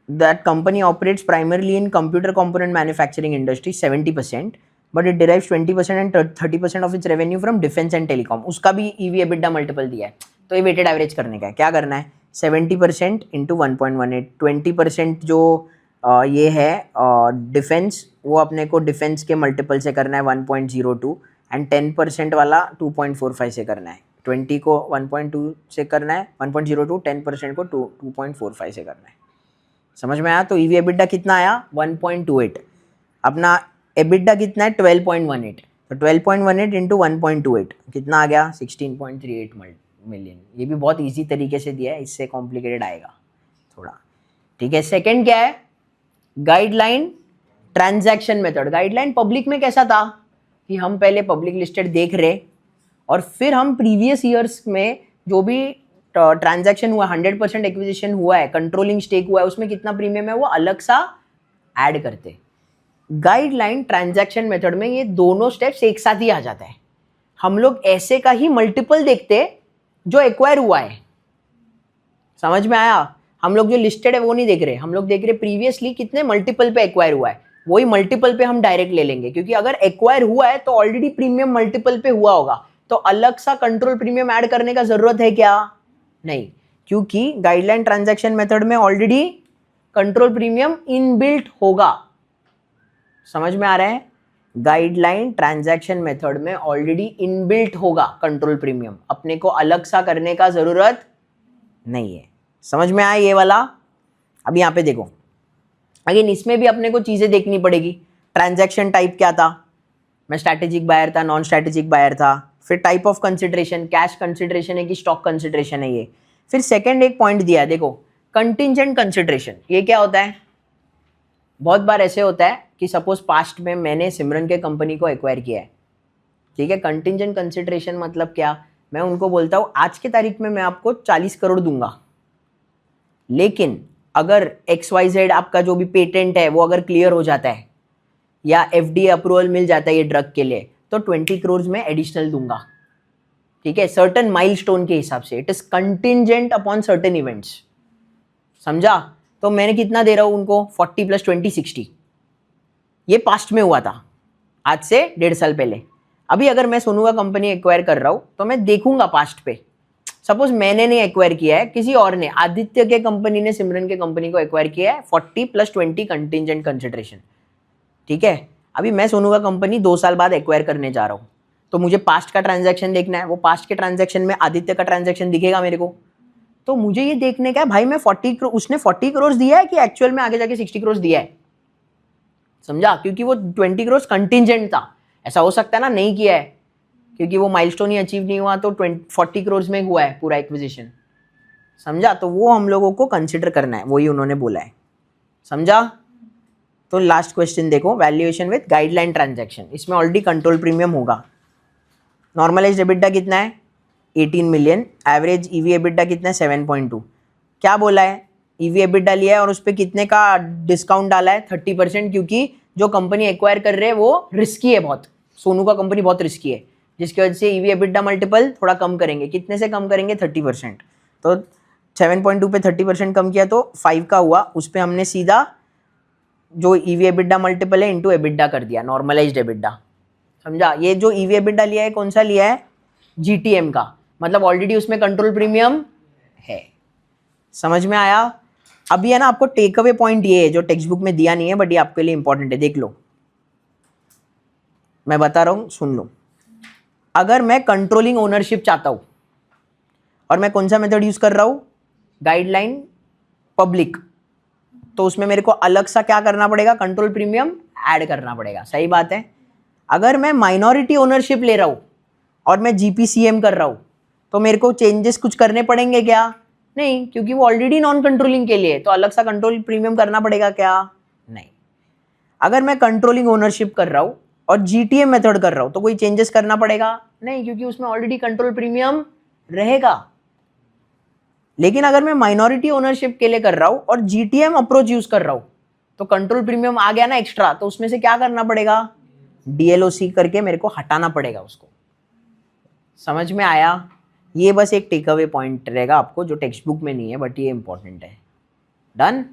A: that company operates primarily in computer component manufacturing industry 70%, but it derives 20% and 30% of its revenue from defence and telecom. उसका भी EV एबिटा मल्टीपल दिया है। तो ये वेटेड एवरेज करने का है, क्या करना है 70% इंटू 1.18, 20% जो ये है डिफेंस, वो अपने को डिफेंस के मल्टीपल से करना है 1.02 एंड 10% वाला 2.45 से करना है। 20 को 1.2 से करना है 1.02, 10% को 2.45 से करना है। समझ में आया? तो EV एबिटा कितना आया 1.28, अपना एबिटा कितना है 12.18, तो 12.18 इंटू 1.28 कितना आ गया 16.38 मिलियन। ये भी बहुत इजी तरीके से दिया है, इससे कॉम्प्लिकेटेड आएगा थोड़ा। ठीक है, सेकंड क्या है, guideline transaction method. Guideline public में कैसा था कि हम पहले पब्लिक लिस्टेड देख रहे और फिर हम प्रीवियस ईयर्स में जो भी ट्रांजैक्शन हुआ, 100% एक्विजिशन हुआ है, कंट्रोलिंग स्टेक हुआ है, उसमें कितना प्रीमियम है वो अलग सा ऐड करते। गाइडलाइन ट्रांजैक्शन मेथड में ये दोनों स्टेप्स एक साथ ही आ जाता है। हम लोग ऐसे का ही मल्टीपल देखते जो एक्वायर हुआ है। समझ में आया? हम लोग जो लिस्टेड है वो नहीं देख रहे, हम लोग देख रहे प्रीवियसली कितने मल्टीपल पे एक्वायर हुआ है, वही मल्टीपल पे हम डायरेक्ट ले लेंगे, क्योंकि अगर एक्वायर हुआ है तो ऑलरेडी प्रीमियम मल्टीपल पे हुआ होगा, तो अलग सा कंट्रोल प्रीमियम ऐड करने का जरूरत है क्या? नहीं, क्योंकि गाइडलाइन ट्रांजैक्शन मेथड में ऑलरेडी कंट्रोल प्रीमियम इनबिल्ट होगा। समझ में आ रहा है? गाइडलाइन ट्रांजैक्शन मेथड में ऑलरेडी इनबिल्ट होगा कंट्रोल प्रीमियम, अपने को अलग सा करने का जरूरत नहीं है। समझ में आया ये वाला? अब यहाँ पे देखो, अगेन इसमें भी अपने को चीजें देखनी पड़ेगी। ट्रांजैक्शन टाइप क्या था, मैं स्ट्रैटेजिक बायर था, नॉन स्ट्रैटेजिक बायर था। फिर type of consideration, cash consideration है कि स्टॉक कंसिडरेशन है ये। फिर सेकंड एक पॉइंट दिया है, देखो कंटिंजेंट कंसिडरेशन। ये क्या होता है? बहुत बार ऐसे होता है कि सपोज पास्ट में मैंने सिमरन के कंपनी को एक्वायर किया है, ठीक है। कंटिंजेंट कंसिडरेशन मतलब क्या, मैं उनको बोलता हूँ आज के तारीख में मैं आपको 40 करोड़ दूंगा, लेकिन अगर XYZ आपका जो भी पेटेंट है वो अगर क्लियर हो जाता है या FDA अप्रूवल मिल जाता है ये ड्रग के लिए, तो 20 करोड़ में एडिशनल दूंगा, ठीक है, सर्टेन माइलस्टोन के हिसाब से। It is contingent upon certain events. समझा? तो मैंने कितना दे रहा हूं उनको 40 + 20 60। ये पास्ट में हुआ था, आज से 1.5 साल पहले। अभी अगर मैं सोनू का कंपनी एक्वायर कर रहा हूं तो मैं देखूंगा पास्ट पे। सपोज मैंने नहीं एक्वायर किया है, किसी और ने, आदित्य के कंपनी ने सिमरन के कंपनी को एक्वायर किया है 40 + 20 कंटिंजेंट कंसिडरेशन, ठीक है। अभी मैं सोनू का कंपनी 2 साल बाद एक्वायर करने जा रहा हूं, तो मुझे पास्ट का ट्रांजैक्शन देखना है। वो पास्ट के ट्रांजैक्शन में आदित्य का ट्रांजैक्शन दिखेगा मेरे को, तो मुझे ये देखने का है भाई मैं 40 करोड़, उसने 40 करोड़ दिया है कि एक्चुअल में आगे जाके 60 करोड़ दिया है। समझा? क्योंकि वो 20 करोड़ कंटिंजेंट था। ऐसा हो सकता है ना नहीं किया है, क्योंकि वो माइलस्टोन ही अचीव नहीं हुआ, तो 40 करोड़ में हुआ है पूरा एक्विजिशन। समझा? तो वो हम लोगों को कंसिडर करना है, वही उन्होंने बोला है। समझा? तो लास्ट क्वेश्चन देखो, वैल्यूएशन विद गाइडलाइन ट्रांजैक्शन। इसमें ऑलरेडी कंट्रोल प्रीमियम होगा। नॉर्मलाइज्ड एबिटा कितना है 18 मिलियन, एवरेज EV एबिटा कितना है 7.2। क्या बोला है, EV एबिटा लिया है और उस पर कितने का डिस्काउंट डाला है 30%, क्योंकि जो कंपनी एक्वायर कर रहे हैं वो रिस्की है बहुत, सोनू का कंपनी बहुत रिस्की है, जिसकी वजह से ईवी एबिटा मल्टीपल थोड़ा कम करेंगे। कितने से कम करेंगे? 30%। तो 7.2 पे 30% कम किया तो 5 का हुआ, उस पर हमने सीधा जो ईवी एबिटा मल्टीपल है इंटू एबिटा कर दिया, नॉर्मलाइज्ड एबिटा। समझा? ये जो ईवी एबिटा लिया है कौन सा लिया है? जीटीएम का, मतलब ऑलरेडी उसमें कंट्रोल प्रीमियम है। समझ में आया? अभी है ना, आपको टेक अवे पॉइंट ये है जो टेक्स्ट बुक में दिया नहीं है, बट ये आपके लिए इंपॉर्टेंट है, देख लो, मैं बता रहा हूं, सुन लो। अगर मैं कंट्रोलिंग ओनरशिप चाहता हूं और मैं कौन सा मेथड यूज कर रहा हूं? गाइडलाइन पब्लिक, तो उसमें मेरे को अलग सा क्या करना पड़ेगा? कंट्रोल प्रीमियम ऐड करना पड़ेगा। सही बात है। अगर मैं माइनॉरिटी ओनरशिप ले रहा हूं और मैं जीपीसीएम कर रहा हूं तो मेरे को चेंजेस कुछ करने पड़ेंगे क्या? नहीं, क्योंकि वो ऑलरेडी नॉन कंट्रोलिंग के लिए, तो अलग सा कंट्रोल प्रीमियम करना पड़ेगा क्या? नहीं। अगर मैं कंट्रोलिंग ओनरशिप कर रहा हूं और जीटीएम मेथड कर रहा हूं तो कोई चेंजेस करना पड़ेगा? नहीं, क्योंकि उसमें ऑलरेडी कंट्रोल प्रीमियम रहेगा। लेकिन अगर मैं माइनॉरिटी ओनरशिप के लिए कर रहा हूं और जीटीएम अप्रोच यूज कर रहा हूं तो कंट्रोल प्रीमियम आ गया ना एक्स्ट्रा, तो उसमें से क्या करना पड़ेगा? डीएलओसी करके मेरे को हटाना पड़ेगा उसको। समझ में आया? ये बस एक टेक अवे पॉइंट रहेगा आपको जो टेक्स्ट बुक में नहीं है, बट ये इंपॉर्टेंट है। डन?